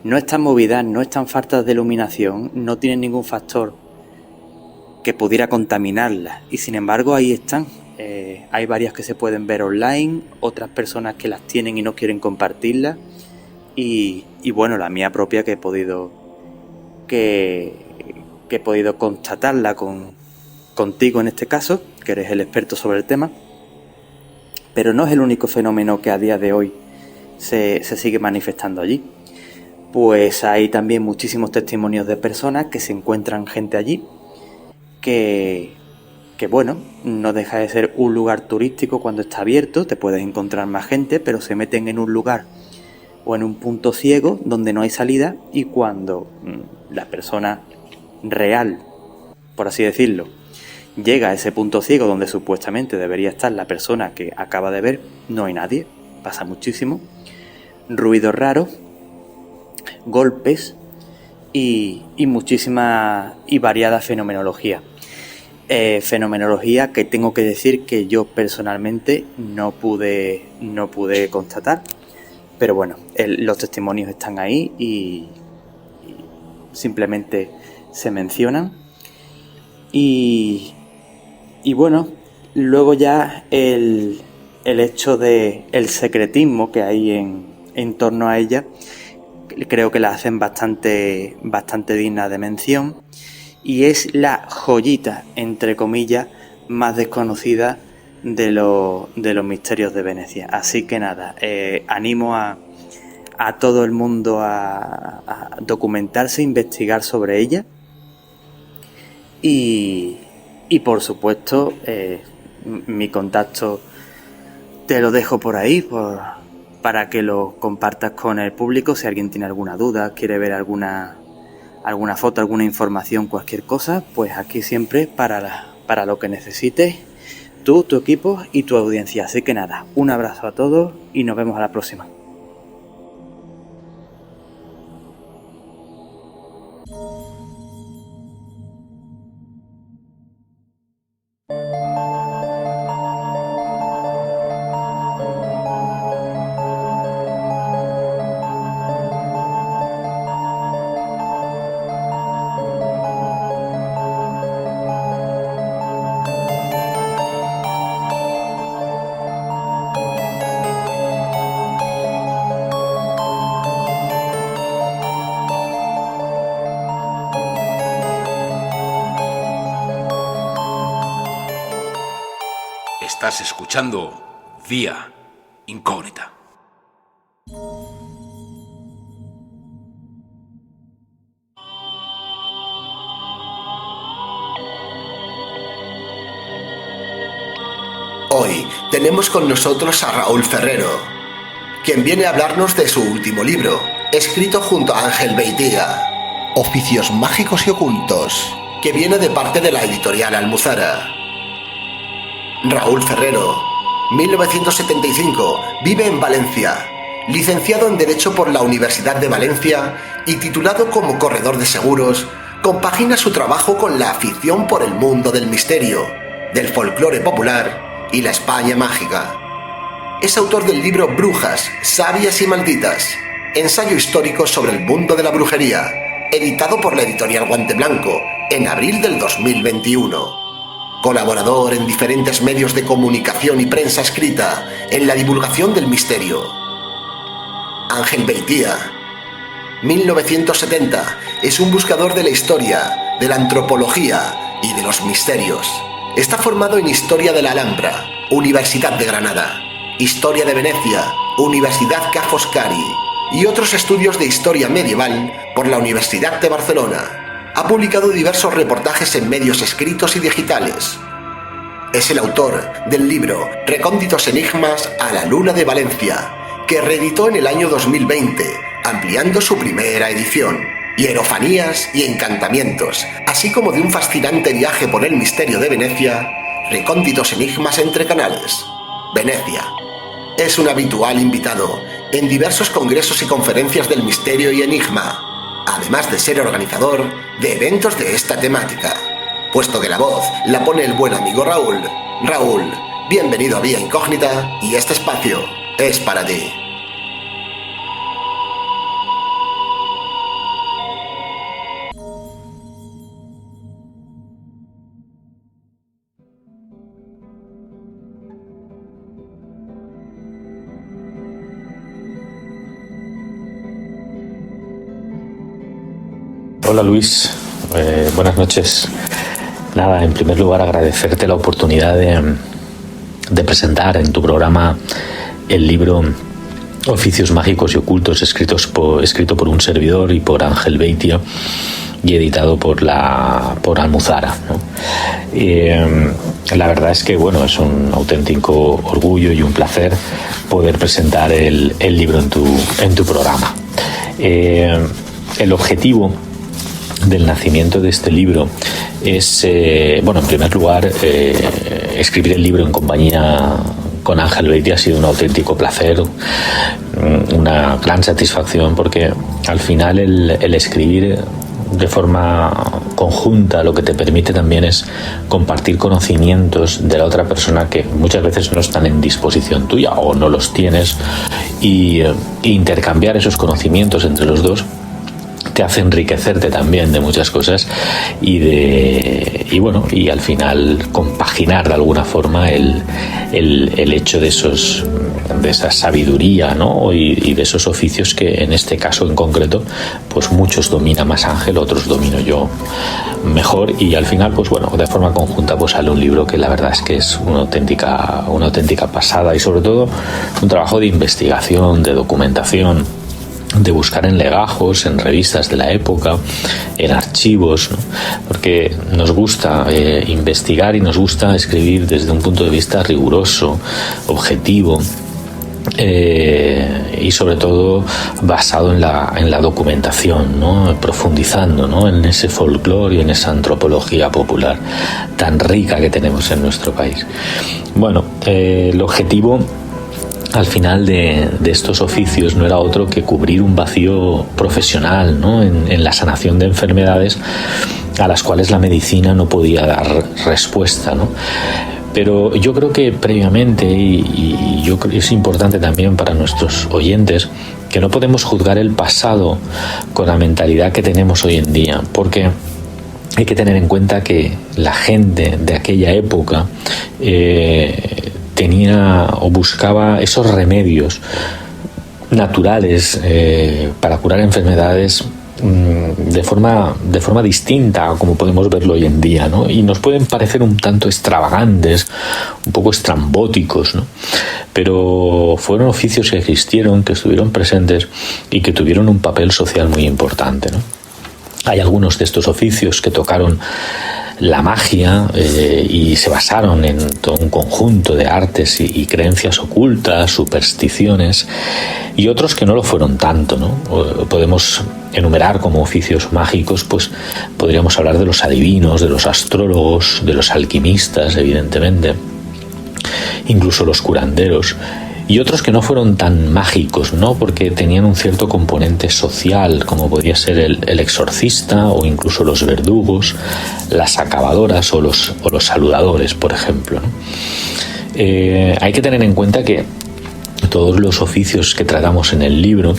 no están movidas, no están faltas de iluminación, no tienen ningún factor que pudiera contaminarlas y sin embargo ahí están. Hay varias que se pueden ver online, otras personas que las tienen y no quieren compartirlas y bueno, la mía propia que he podido constatarla contigo en este caso, que eres el experto sobre el tema. Pero no es el único fenómeno que a día de hoy se sigue manifestando allí. Pues hay también muchísimos testimonios de personas que se encuentran gente allí que bueno, no deja de ser un lugar turístico cuando está abierto, te puedes encontrar más gente, pero se meten en un lugar o en un punto ciego donde no hay salida y cuando la persona real, por así decirlo, llega a ese punto ciego donde supuestamente debería estar la persona que acaba de ver, no hay nadie, pasa muchísimo, ruidos raros, golpes y muchísima y variada fenomenología. Fenomenología que tengo que decir que yo personalmente no pude constatar, pero bueno, los testimonios están ahí y simplemente se mencionan y bueno, luego ya el hecho de el secretismo que hay en torno a ella creo que la hacen bastante digna de mención. Y es la joyita, entre comillas, más desconocida de los misterios de Venecia. Así que nada, animo a todo el mundo a documentarse, investigar sobre ella. Y por supuesto, mi contacto te lo dejo por ahí, para que lo compartas con el público. Si alguien tiene alguna duda, quiere ver alguna foto, alguna información, cualquier cosa, pues aquí siempre para lo que necesites, tú, tu equipo y tu audiencia. Así que nada, un abrazo a todos y nos vemos a la próxima. Estás escuchando Vía Incógnita. Hoy tenemos con nosotros a Raúl Ferrero, quien viene a hablarnos de su último libro, escrito junto a Ángel Beitiga, Oficios Mágicos y Ocultos, que viene de parte de la editorial Almuzara. Raúl Ferrero, 1975, vive en Valencia, licenciado en Derecho por la Universidad de Valencia y titulado como corredor de seguros, compagina su trabajo con la afición por el mundo del misterio, del folclore popular y la España mágica. Es autor del libro Brujas, sabias y malditas, ensayo histórico sobre el mundo de la brujería, editado por la editorial Guante Blanco en abril del 2021. Colaborador en diferentes medios de comunicación y prensa escrita en la divulgación del misterio. Ángel Beitia, 1970, es un buscador de la historia, de la antropología y de los misterios. Está formado en Historia de la Alhambra, Universidad de Granada, Historia de Venecia, Universidad Ca' Foscari y otros estudios de historia medieval por la Universidad de Barcelona. Ha publicado diversos reportajes en medios escritos y digitales. Es el autor del libro Recónditos enigmas a la luna de Valencia, que reeditó en el año 2020, ampliando su primera edición. Hierofanías y encantamientos, así como de un fascinante viaje por el misterio de Venecia, Recónditos enigmas entre canales. Venecia. Es un habitual invitado en diversos congresos y conferencias del misterio y enigma, además de ser organizador de eventos de esta temática. Puesto que la voz la pone el buen amigo Raúl. Raúl, bienvenido a Vía Incógnita y este espacio es para ti. Hola Luis, buenas noches. Nada, en primer lugar agradecerte la oportunidad de presentar en tu programa el libro Oficios mágicos y ocultos, escrito por un servidor y por Ángel Beitia y editado por Almuzara, ¿no? La verdad es que bueno, es un auténtico orgullo y un placer poder presentar el libro en tu programa. El objetivo del nacimiento de este libro es, bueno, en primer lugar, escribir el libro en compañía con Ángel Beitia ha sido un auténtico placer, una gran satisfacción, porque al final el escribir de forma conjunta lo que te permite también es compartir conocimientos de la otra persona que muchas veces no están en disposición tuya o no los tienes, y intercambiar esos conocimientos entre los dos te hace enriquecerte también de muchas cosas y bueno, y al final compaginar de alguna forma el hecho de esa sabiduría, ¿no? y de esos oficios que en este caso en concreto pues muchos domina más Ángel, otros domino yo mejor, y al final pues bueno, de forma conjunta pues sale un libro que la verdad es que es una auténtica pasada, y sobre todo un trabajo de investigación, de documentación, de buscar en legajos, en revistas de la época, en archivos, ¿no? Porque nos gusta investigar y nos gusta escribir desde un punto de vista riguroso, objetivo, y sobre todo basado en la documentación, ¿no? Profundizando, ¿no? En ese folclore y en esa antropología popular tan rica que tenemos en nuestro país. Bueno, el objetivo al final de estos oficios no era otro que cubrir un vacío profesional, ¿no? en la sanación de enfermedades a las cuales la medicina no podía dar respuesta, ¿no? Pero yo creo que previamente, y yo creo que es importante también para nuestros oyentes, que no podemos juzgar el pasado con la mentalidad que tenemos hoy en día, porque hay que tener en cuenta que la gente de aquella época tenía o buscaba esos remedios naturales para curar enfermedades de forma distinta a como podemos verlo hoy en día, ¿no? Y nos pueden parecer un tanto extravagantes, un poco estrambóticos, ¿no? Pero fueron oficios que existieron, que estuvieron presentes y que tuvieron un papel social muy importante, ¿no? Hay algunos de estos oficios que tocaron la magia y se basaron en todo un conjunto de artes y creencias ocultas, supersticiones, y otros que no lo fueron tanto, ¿no? Podemos enumerar como oficios mágicos, pues podríamos hablar de los adivinos, de los astrólogos, de los alquimistas, evidentemente, incluso los curanderos, y otros que no fueron tan mágicos, ¿no? Porque tenían un cierto componente social, como podía ser el exorcista o incluso los verdugos, las acabadoras o los saludadores, por ejemplo, ¿no? Hay que tener en cuenta que todos los oficios que tratamos en el libro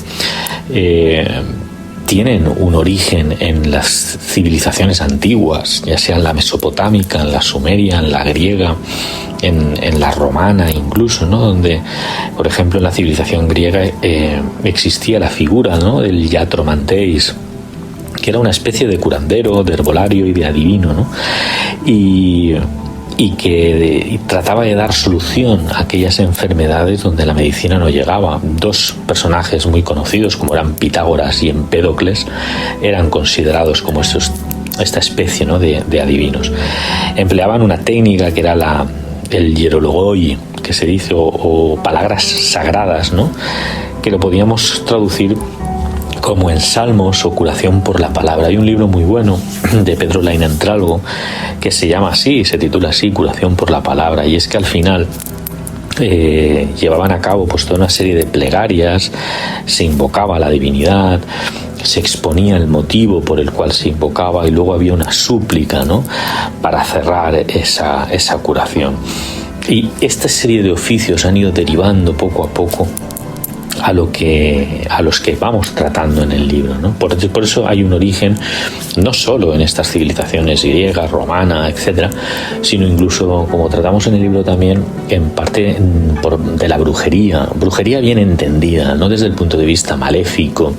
tienen un origen en las civilizaciones antiguas, ya sea en la mesopotámica, en la sumeria, en la griega, en la romana incluso, ¿no? Donde, por ejemplo, en la civilización griega existía la figura, ¿no?, del iatromanteis, que era una especie de curandero, de herbolario y de adivino, ¿no? Y que trataba de dar solución a aquellas enfermedades donde la medicina no llegaba. Dos personajes muy conocidos, como eran Pitágoras y Empédocles, eran considerados como esta especie, ¿no?, de adivinos. Empleaban una técnica que era el hierologoi, que se dice, o palabras sagradas, ¿no?, que lo podíamos traducir como en salmos o curación por la palabra. Hay un libro muy bueno de Pedro Lainentralgo que se llama así, se titula así, Curación por la palabra, y es que al final llevaban a cabo pues toda una serie de plegarias, se invocaba a la divinidad, se exponía el motivo por el cual se invocaba y luego había una súplica, ¿no?, para cerrar esa curación. Y esta serie de oficios han ido derivando poco a poco a los que vamos tratando en el libro, ¿no? Por eso hay un origen no solo en estas civilizaciones griega, romana, etcétera, sino incluso, como tratamos en el libro también, en parte de la brujería bien entendida, no desde el punto de vista maléfico,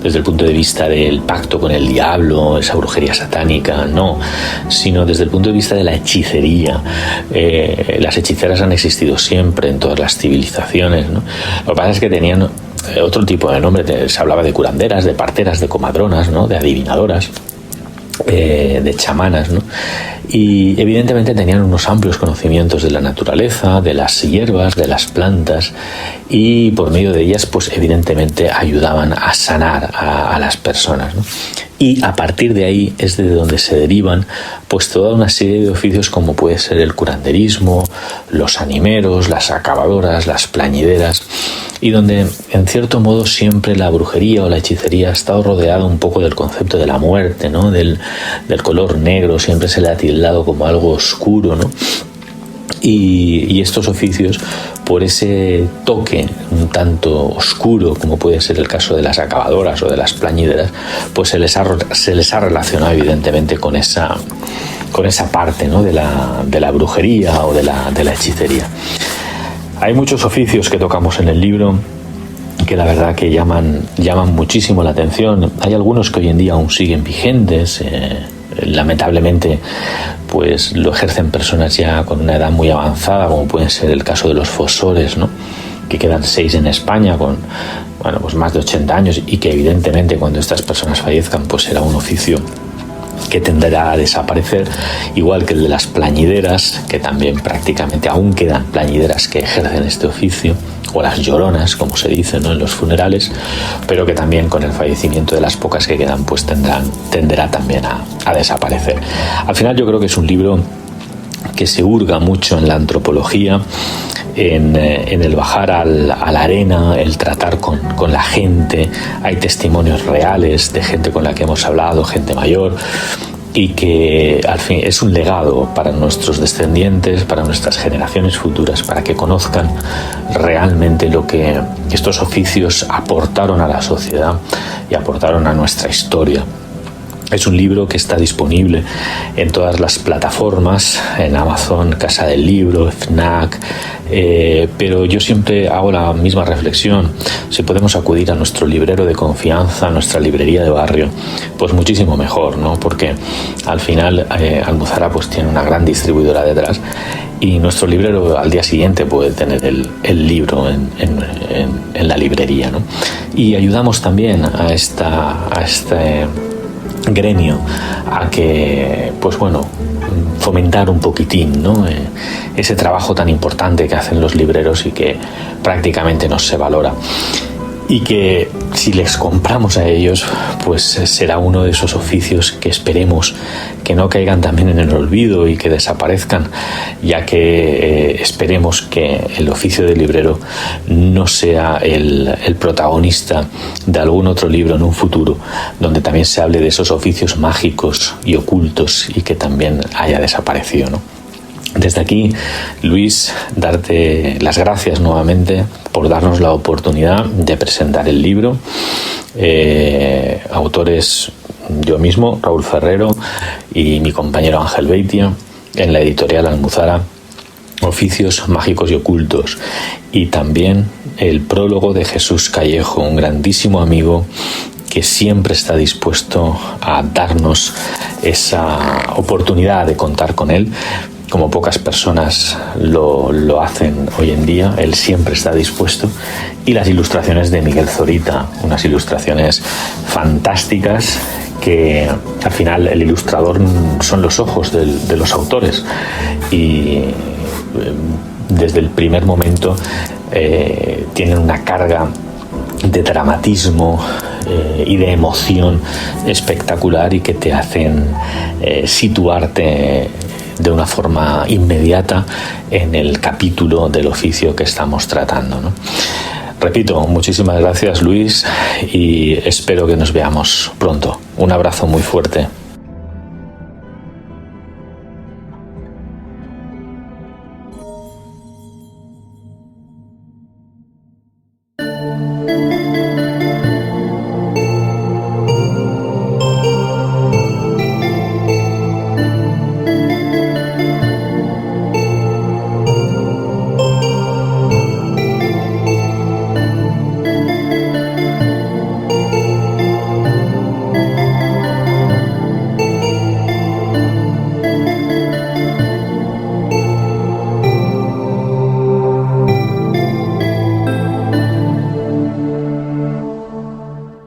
desde el punto de vista del pacto con el diablo, esa brujería satánica, no, sino desde el punto de vista de la hechicería. Las hechiceras han existido siempre en todas las civilizaciones, ¿no? Lo que pasa es que tenían otro tipo de nombre. Se hablaba de curanderas, de parteras, de comadronas, ¿no?, de adivinadoras, de chamanas, ¿no? Y evidentemente tenían unos amplios conocimientos de la naturaleza, de las hierbas, de las plantas, y por medio de ellas pues evidentemente ayudaban a sanar a las personas, ¿no? Y a partir de ahí es de donde se derivan pues toda una serie de oficios, como puede ser el curanderismo, los animeros, las acabadoras, las plañideras, y donde en cierto modo siempre la brujería o la hechicería ha estado rodeada un poco del concepto de la muerte, ¿no?, del color negro, siempre se le ha tildado como algo oscuro, ¿no? Y estos oficios, por ese toque un tanto oscuro, como puede ser el caso de las acabadoras o de las plañideras, pues se les ha relacionado evidentemente con esa parte, ¿no?, de la brujería o de la hechicería. Hay muchos oficios que tocamos en el libro que la verdad que llaman muchísimo la atención. Hay algunos que hoy en día aún siguen vigentes. Lamentablemente pues lo ejercen personas ya con una edad muy avanzada, como puede ser el caso de los fosores, ¿no?, que quedan 6 en España con pues más de 80 años, y que evidentemente cuando estas personas fallezcan pues será un oficio que tenderá a desaparecer, igual que el de las plañideras, que también prácticamente aún quedan plañideras que ejercen este oficio, o las lloronas, como se dice, ¿no?, en los funerales, pero que también con el fallecimiento de las pocas que quedan pues tenderá también a desaparecer. Al final yo creo que es un libro que se hurga mucho en la antropología, en el bajar a la arena, el tratar con la gente. Hay testimonios reales de gente con la que hemos hablado, gente mayor, y que al fin es un legado para nuestros descendientes, para nuestras generaciones futuras, para que conozcan realmente lo que estos oficios aportaron a la sociedad y aportaron a nuestra historia. Es un libro que está disponible en todas las plataformas, en Amazon, Casa del Libro, FNAC, pero yo siempre hago la misma reflexión. Si podemos acudir a nuestro librero de confianza, a nuestra librería de barrio, pues muchísimo mejor, ¿no? Porque al final Almuzara pues tiene una gran distribuidora detrás, y nuestro librero al día siguiente puede tener el libro en la librería, ¿no? Y ayudamos también a este gremio a que fomentar un poquitín, ¿no?, ese trabajo tan importante que hacen los libreros y que prácticamente no se valora, y que si les compramos a ellos pues será uno de esos oficios que esperemos que no caigan también en el olvido y que desaparezcan, ya que esperemos que el oficio de librero no sea el protagonista de algún otro libro en un futuro donde también se hable de esos oficios mágicos y ocultos y que también haya desaparecido, ¿no? Desde aquí, Luis, darte las gracias nuevamente por darnos la oportunidad de presentar el libro. Autores yo mismo, Raúl Ferrero, y mi compañero Ángel Beitia, en la editorial Almuzara, Oficios Mágicos y Ocultos, y también el prólogo de Jesús Callejo, un grandísimo amigo que siempre está dispuesto a darnos esa oportunidad de contar con él, como pocas personas lo hacen hoy en día. Él siempre está dispuesto. Y las ilustraciones de Miguel Zorita, unas ilustraciones fantásticas que al final el ilustrador son los ojos de los autores, y desde el primer momento tienen una carga de dramatismo y de emoción espectacular, y que te hacen situarte de una forma inmediata en el capítulo del oficio que estamos tratando, ¿no? Repito, muchísimas gracias, Luis, y espero que nos veamos pronto. Un abrazo muy fuerte.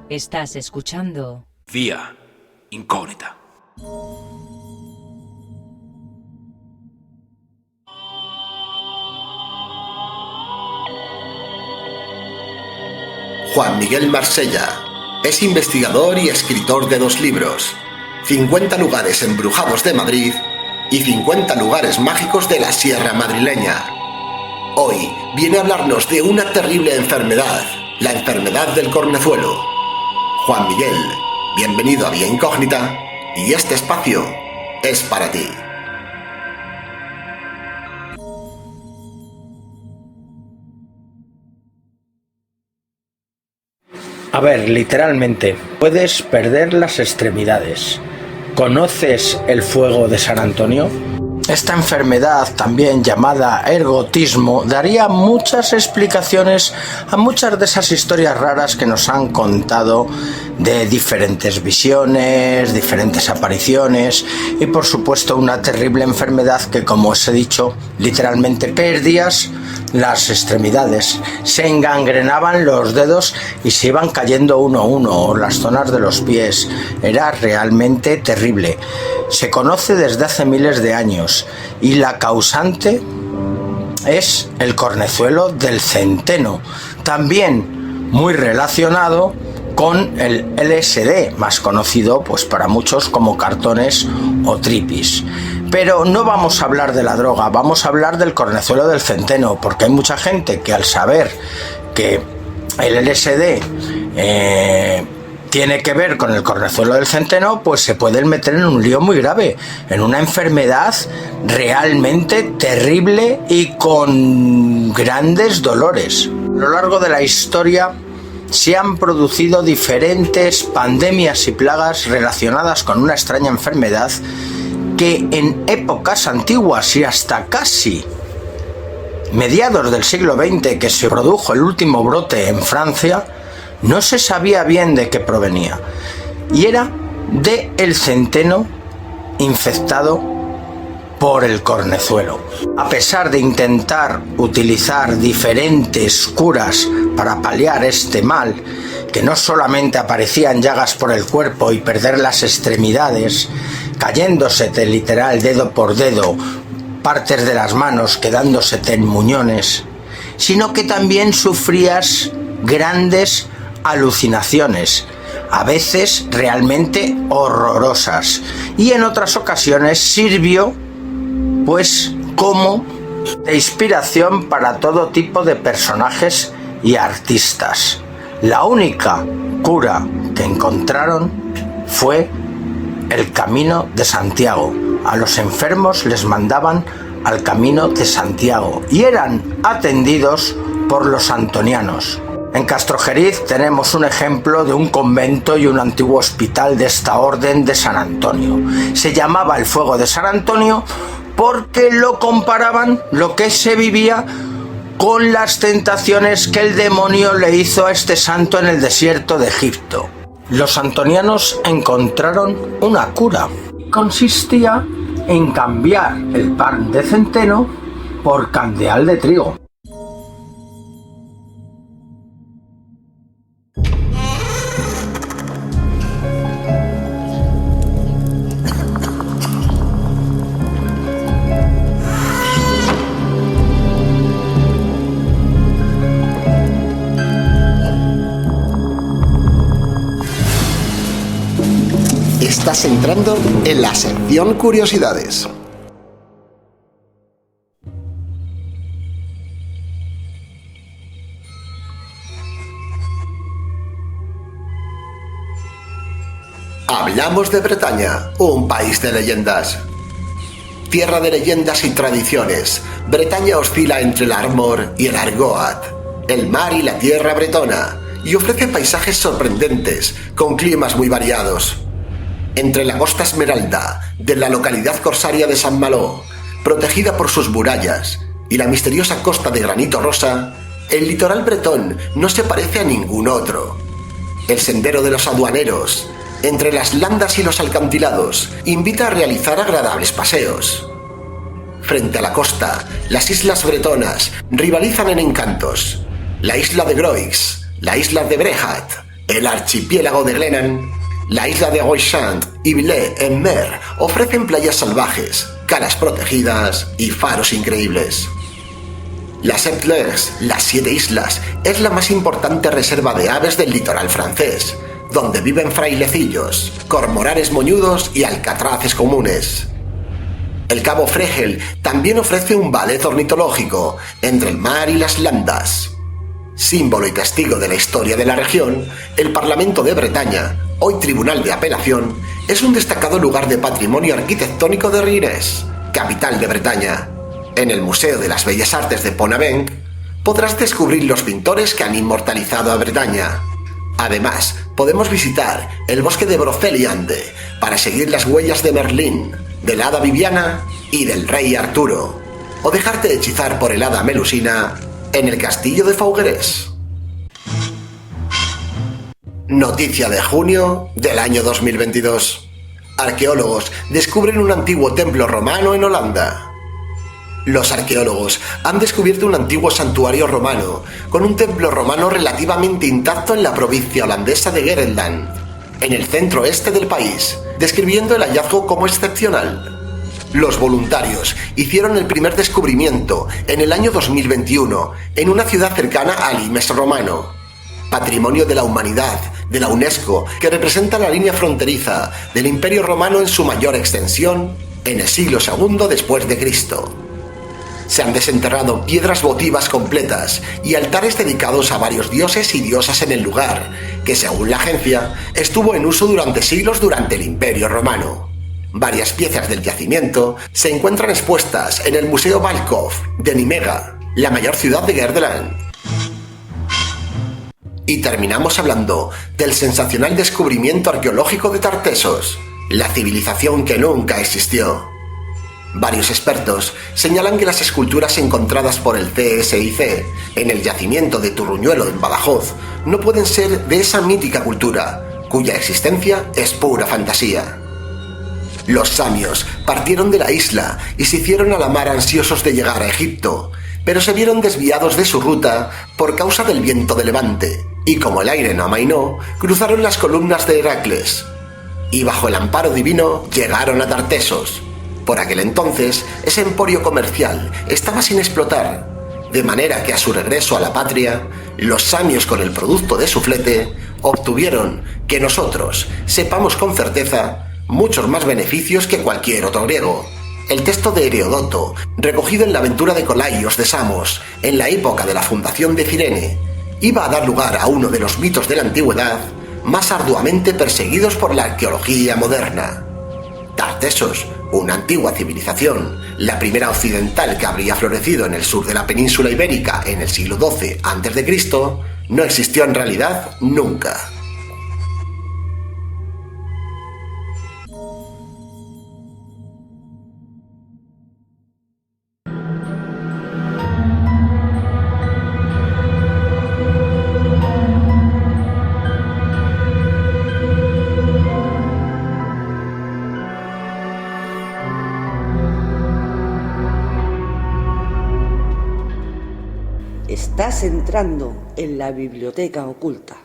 Estás escuchando Vía Incógnita. Juan Miguel Marsella es investigador y escritor de 2 libros, 50 lugares embrujados de Madrid y 50 lugares mágicos de la Sierra Madrileña. Hoy viene a hablarnos de una terrible enfermedad, la enfermedad del cornezuelo. Juan Miguel, bienvenido a Vía Incógnita, y este espacio es para ti. A ver, literalmente, puedes perder las extremidades. ¿Conoces el fuego de San Antonio? Esta enfermedad, también llamada ergotismo, daría muchas explicaciones a muchas de esas historias raras que nos han contado, de diferentes visiones, diferentes apariciones, y por supuesto una terrible enfermedad que, como os he dicho, literalmente perdías las extremidades, se engangrenaban los dedos y se iban cayendo uno a uno, las zonas de los pies. Era realmente terrible. Se conoce desde hace miles de años, y la causante es el cornezuelo del centeno, también muy relacionado con el LSD, más conocido pues para muchos como cartones o tripis. Pero no vamos a hablar de la droga, vamos a hablar del cornezuelo del centeno, porque hay mucha gente que, al saber que el LSD tiene que ver con el cornezuelo del centeno, pues se pueden meter en un lío muy grave, en una enfermedad realmente terrible y con grandes dolores. A lo largo de la historia se han producido diferentes pandemias y plagas relacionadas con una extraña enfermedad que en épocas antiguas y hasta casi mediados del siglo XX, que se produjo el último brote en Francia, no se sabía bien de qué provenía, y era del centeno infectado por el cornezuelo. A pesar de intentar utilizar diferentes curas para paliar este mal, que no solamente aparecían llagas por el cuerpo y perder las extremidades, cayéndosete literal dedo por dedo, partes de las manos quedándosete en muñones, sino que también sufrías grandes alucinaciones, a veces realmente horrorosas, y en otras ocasiones sirvió pues como de inspiración para todo tipo de personajes y artistas. La única cura que encontraron fue el Camino de Santiago. A los enfermos les mandaban al Camino de Santiago y eran atendidos por los antonianos. En Castrojeriz tenemos un ejemplo de un convento y un antiguo hospital de esta orden de San Antonio. Se llamaba el Fuego de San Antonio porque lo comparaban, lo que se vivía, con las tentaciones que el demonio le hizo a este santo en el desierto de Egipto. Los antonianos encontraron una cura. Consistía en cambiar el pan de centeno por candeal de trigo. Estás entrando en la sección Curiosidades. Hablamos de Bretaña, un país de leyendas. Tierra de leyendas y tradiciones, Bretaña oscila entre el Armor y el Argoat, el mar y la tierra bretona, y ofrece paisajes sorprendentes, con climas muy variados. Entre la costa esmeralda de la localidad corsaria de San Malo, protegida por sus murallas, y la misteriosa costa de granito rosa, el litoral bretón no se parece a ningún otro. El sendero de los aduaneros, entre las landas y los alcantilados, invita a realizar agradables paseos. Frente a la costa, las islas bretonas rivalizan en encantos. La isla de Groix, la isla de Bréhat, el archipiélago de Glennan, la isla de Guaychant y Villers-en-Mer ofrecen playas salvajes, calas protegidas y faros increíbles. Las Sept Îles, las 7 islas, es la más importante reserva de aves del litoral francés, donde viven frailecillos, cormoranes moñudos y alcatraces comunes. El Cabo Fregel también ofrece un ballet ornitológico entre el mar y las landas. Símbolo y testigo de la historia de la región, el Parlamento de Bretaña, hoy Tribunal de Apelación, es un destacado lugar de patrimonio arquitectónico de Rennes, capital de Bretaña. En el Museo de las Bellas Artes de Pont-Aven podrás descubrir los pintores que han inmortalizado a Bretaña. Además, podemos visitar el bosque de Brocéliande para seguir las huellas de Merlín, de la hada Viviana y del rey Arturo, o dejarte hechizar por el hada Melusina en el castillo de Fougueres. Noticia de junio del año 2022. Arqueólogos descubren un antiguo templo romano en Holanda. Los arqueólogos han descubierto un antiguo santuario romano con un templo romano relativamente intacto en la provincia holandesa de Gelderland, en el centro este del país, describiendo el hallazgo como excepcional. Los voluntarios hicieron el primer descubrimiento en el año 2021 en una ciudad cercana a Limes romano, Patrimonio de la Humanidad de la UNESCO, que representa la línea fronteriza del Imperio Romano en su mayor extensión en el siglo II después de Cristo. Se han desenterrado piedras votivas completas y altares dedicados a varios dioses y diosas en el lugar, que según la agencia estuvo en uso durante siglos durante el Imperio Romano. Varias piezas del yacimiento se encuentran expuestas en el Museo Valkov de Nimega, la mayor ciudad de Gelderland. Y terminamos hablando del sensacional descubrimiento arqueológico de Tartessos, la civilización que nunca existió. Varios expertos señalan que las esculturas encontradas por el CSIC en el yacimiento de Turruñuelo en Badajoz no pueden ser de esa mítica cultura, cuya existencia es pura fantasía. Los samios partieron de la isla y se hicieron a la mar ansiosos de llegar a Egipto, pero se vieron desviados de su ruta por causa del viento de levante, y como el aire no amainó, cruzaron las columnas de Heracles, y bajo el amparo divino llegaron a Tartessos. Por aquel entonces, ese emporio comercial estaba sin explotar, de manera que a su regreso a la patria, los samios con el producto de su flete obtuvieron, que nosotros sepamos con certeza, muchos más beneficios que cualquier otro griego. El texto de Heródoto, recogido en la aventura de Colaios de Samos, en la época de la fundación de Cirene, iba a dar lugar a uno de los mitos de la antigüedad más arduamente perseguidos por la arqueología moderna. Tartessos, una antigua civilización, la primera occidental que habría florecido en el sur de la península ibérica en el siglo XII a.C., no existió en realidad nunca. Estás entrando en la biblioteca oculta.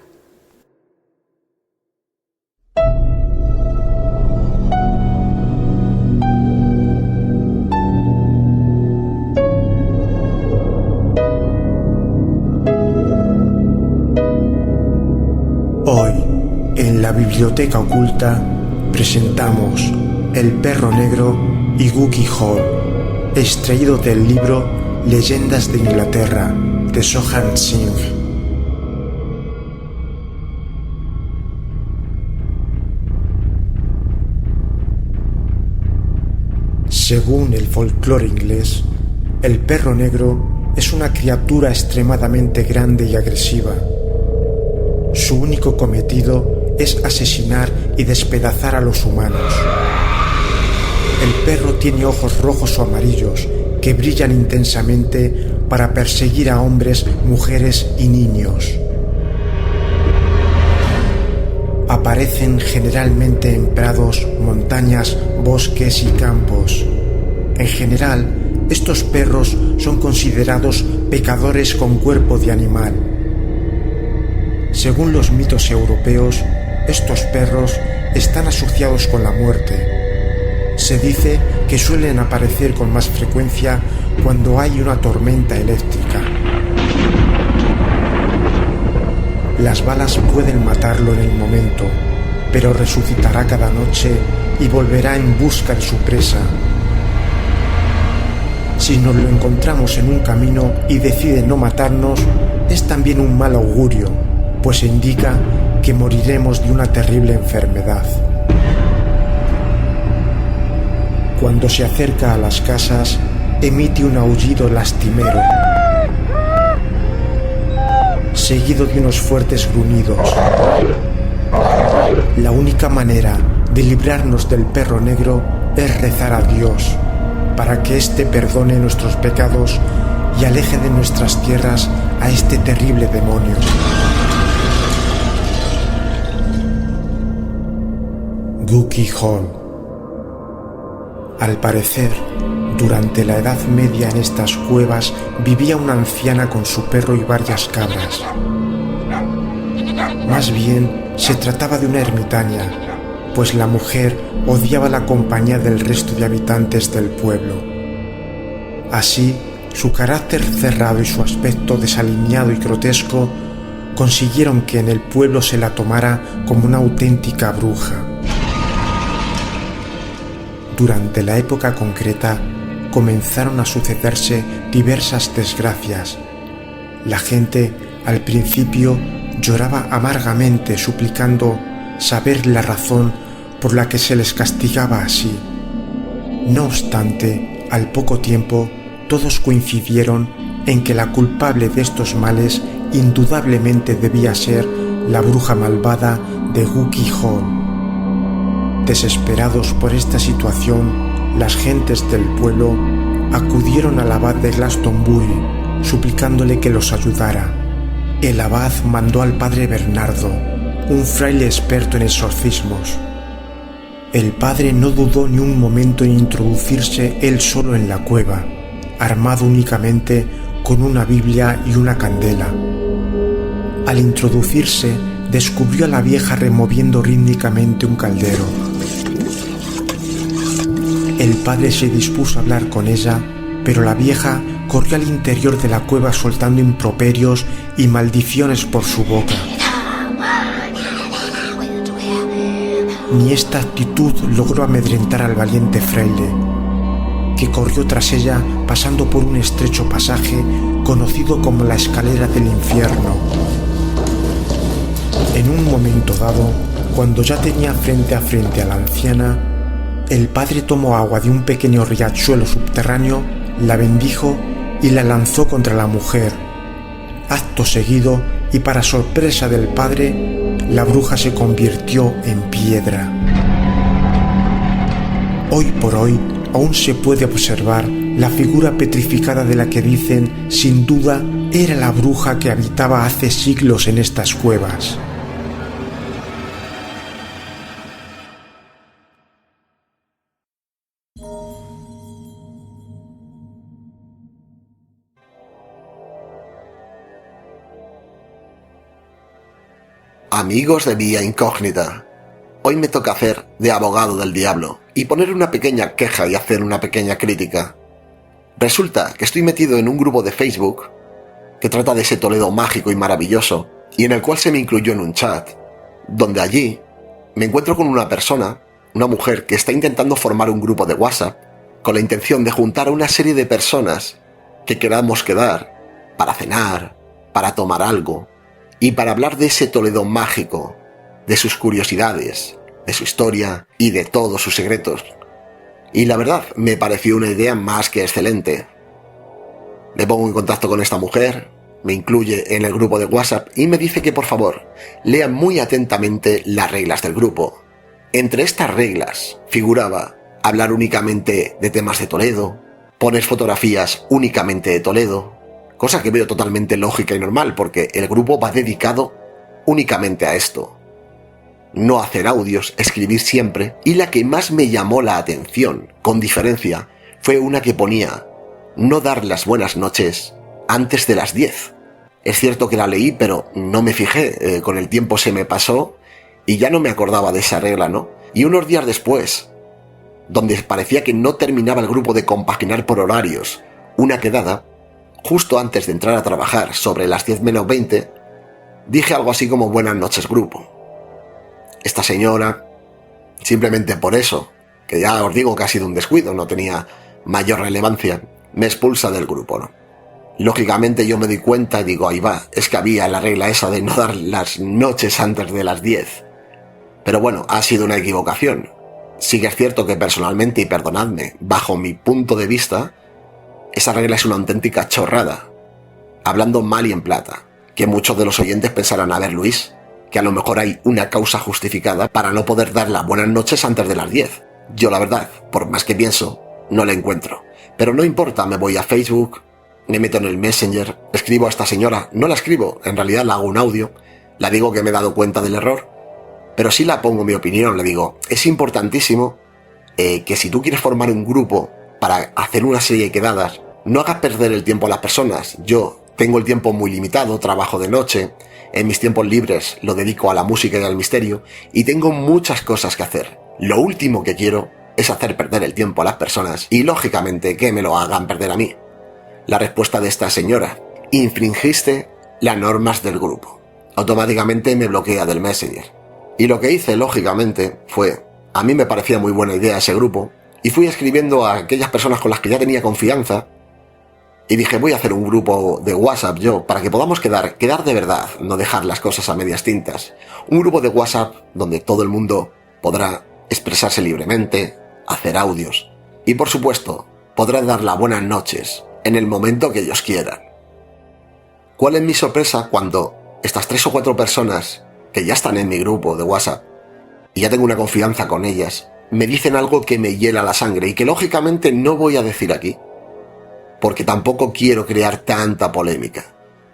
Hoy, en la biblioteca oculta, presentamos El perro negro y Googie Hall, extraído del libro Leyendas de Inglaterra, de Sohan Singh. Según el folclore inglés, el perro negro es una criatura extremadamente grande y agresiva. Su único cometido es asesinar y despedazar a los humanos. El perro tiene ojos rojos o amarillos que brillan intensamente para perseguir a hombres, mujeres y niños. Aparecen generalmente en prados, montañas, bosques y campos. En general, estos perros son considerados pecadores con cuerpo de animal. Según los mitos europeos, estos perros están asociados con la muerte. Se dice que suelen aparecer con más frecuencia cuando hay una tormenta eléctrica. Las balas pueden matarlo en el momento, pero resucitará cada noche y volverá en busca de su presa. Si nos lo encontramos en un camino y decide no matarnos, es también un mal augurio, pues indica que moriremos de una terrible enfermedad. Cuando se acerca a las casas, emite un aullido lastimero, seguido de unos fuertes gruñidos. La única manera de librarnos del perro negro es rezar a Dios, para que éste perdone nuestros pecados y aleje de nuestras tierras a este terrible demonio. Googie Hall. Al parecer, durante la Edad Media en estas cuevas vivía una anciana con su perro y varias cabras. Más bien, se trataba de una ermitaña, pues la mujer odiaba la compañía del resto de habitantes del pueblo. Así, su carácter cerrado y su aspecto desaliñado y grotesco consiguieron que en el pueblo se la tomara como una auténtica bruja. Durante la época concreta comenzaron a sucederse diversas desgracias. La gente al principio lloraba amargamente suplicando saber la razón por la que se les castigaba así. No obstante, al poco tiempo todos coincidieron en que la culpable de estos males indudablemente debía ser la bruja malvada de Googie Hall. Desesperados por esta situación, las gentes del pueblo acudieron al abad de Glastonbury, suplicándole que los ayudara. El abad mandó al padre Bernardo, un fraile experto en exorcismos. El padre no dudó ni un momento en introducirse él solo en la cueva, armado únicamente con una Biblia y una candela. Al introducirse, descubrió a la vieja removiendo rítmicamente un caldero. El padre se dispuso a hablar con ella, pero la vieja corrió al interior de la cueva soltando improperios y maldiciones por su boca. Ni esta actitud logró amedrentar al valiente fraile, que corrió tras ella pasando por un estrecho pasaje conocido como la escalera del infierno. En un momento dado, cuando ya tenía frente a frente a la anciana, el padre tomó agua de un pequeño riachuelo subterráneo, la bendijo y la lanzó contra la mujer. Acto seguido, y para sorpresa del padre, la bruja se convirtió en piedra. Hoy por hoy, aún se puede observar la figura petrificada de la que dicen, sin duda, era la bruja que habitaba hace siglos en estas cuevas. Amigos de Vía Incógnita, hoy me toca hacer de abogado del diablo y poner una pequeña queja y hacer una pequeña crítica. Resulta que estoy metido en un grupo de Facebook que trata de ese Toledo mágico y maravilloso y en el cual se me incluyó en un chat, donde allí me encuentro con una persona, una mujer que está intentando formar un grupo de WhatsApp con la intención de juntar a una serie de personas que queramos quedar para cenar, para tomar algo y para hablar de ese Toledo mágico, de sus curiosidades, de su historia y de todos sus secretos. Y la verdad, me pareció una idea más que excelente. Me pongo en contacto con esta mujer, me incluye en el grupo de WhatsApp y me dice que por favor lea muy atentamente las reglas del grupo. Entre estas reglas figuraba hablar únicamente de temas de Toledo, poner fotografías únicamente de Toledo, cosa que veo totalmente lógica y normal porque el grupo va dedicado únicamente a esto. No hacer audios, escribir siempre, y la que más me llamó la atención, con diferencia, fue una que ponía no dar las buenas noches antes de las 10. Es cierto que la leí, pero no me fijé, con el tiempo se me pasó y ya no me acordaba de esa regla, ¿no? Y unos días después, donde parecía que no terminaba el grupo de compaginar por horarios una quedada, justo antes de entrar a trabajar, sobre las 10 menos 20, dije algo así como buenas noches grupo. Esta señora, simplemente por eso, que ya os digo que ha sido un descuido, no tenía mayor relevancia, me expulsa del grupo, ¿no? Lógicamente yo me doy cuenta y digo, ahí va, es que había la regla esa de no dar las noches antes de las 10. Pero bueno, ha sido una equivocación. Sí que es cierto que personalmente, y perdonadme, bajo mi punto de vista, esa regla es una auténtica chorrada. Hablando mal y en plata, que muchos de los oyentes pensarán, a ver Luis, que a lo mejor hay una causa justificada para no poder dar las buenas noches antes de las 10. Yo la verdad, por más que pienso, no la encuentro. Pero no importa, me voy a Facebook, me meto en el Messenger, escribo a esta señora, no la escribo, en realidad la hago un audio, la digo que me he dado cuenta del error, pero sí la pongo mi opinión, le digo, es importantísimo que si tú quieres formar un grupo para hacer una serie de quedadas, no hagas perder el tiempo a las personas. Yo tengo el tiempo muy limitado, trabajo de noche, en mis tiempos libres lo dedico a la música y al misterio, y tengo muchas cosas que hacer. Lo último que quiero es hacer perder el tiempo a las personas y, lógicamente, que me lo hagan perder a mí. La respuesta de esta señora: infringiste las normas del grupo. Automáticamente me bloquea del Messenger. Y lo que hice, lógicamente, fue, a mí me parecía muy buena idea ese grupo, y fui escribiendo a aquellas personas con las que ya tenía confianza, y dije, voy a hacer un grupo de WhatsApp yo, para que podamos quedar de verdad, no dejar las cosas a medias tintas. Un grupo de WhatsApp donde todo el mundo podrá expresarse libremente, hacer audios, y por supuesto, podrá dar las buenas noches en el momento que ellos quieran. ¿Cuál es mi sorpresa cuando estas 3 o 4 personas que ya están en mi grupo de WhatsApp, y ya tengo una confianza con ellas, me dicen algo que me hiela la sangre y que lógicamente no voy a decir aquí, porque tampoco quiero crear tanta polémica,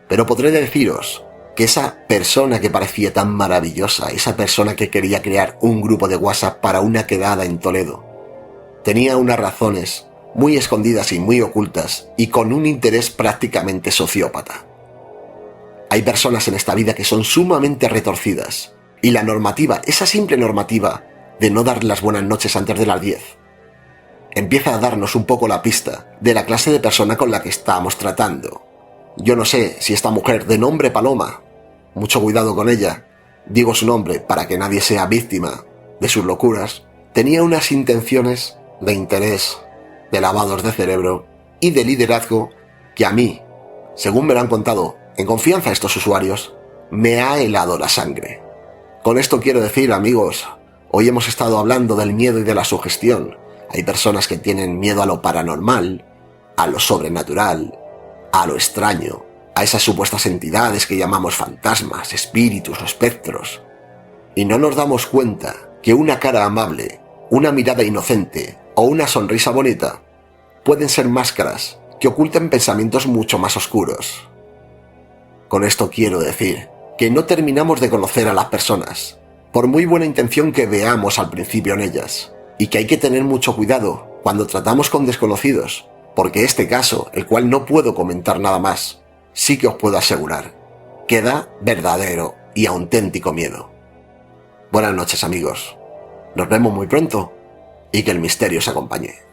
pero podré deciros que esa persona que parecía tan maravillosa, esa persona que quería crear un grupo de WhatsApp para una quedada en Toledo, tenía unas razones muy escondidas y muy ocultas y con un interés prácticamente sociópata. Hay personas en esta vida que son sumamente retorcidas, y la normativa, esa simple normativa de no dar las buenas noches antes de las 10, empieza a darnos un poco la pista de la clase de persona con la que estamos tratando. Yo no sé si esta mujer de nombre Paloma, mucho cuidado con ella, digo su nombre para que nadie sea víctima de sus locuras, tenía unas intenciones de interés, de lavados de cerebro y de liderazgo que a mí, según me lo han contado en confianza estos usuarios, me ha helado la sangre. Con esto quiero decir, amigos Hoy hemos estado hablando del miedo y de la sugestión. Hay personas que tienen miedo a lo paranormal, a lo sobrenatural, a lo extraño, a esas supuestas entidades que llamamos fantasmas, espíritus o espectros. Y no nos damos cuenta que una cara amable, una mirada inocente o una sonrisa bonita pueden ser máscaras que ocultan pensamientos mucho más oscuros. Con esto quiero decir que no terminamos de conocer a las personas, por muy buena intención que veamos al principio en ellas, y que hay que tener mucho cuidado cuando tratamos con desconocidos, porque este caso, el cual no puedo comentar nada más, sí que os puedo asegurar que da verdadero y auténtico miedo. Buenas noches, amigos. Nos vemos muy pronto y que el misterio os acompañe.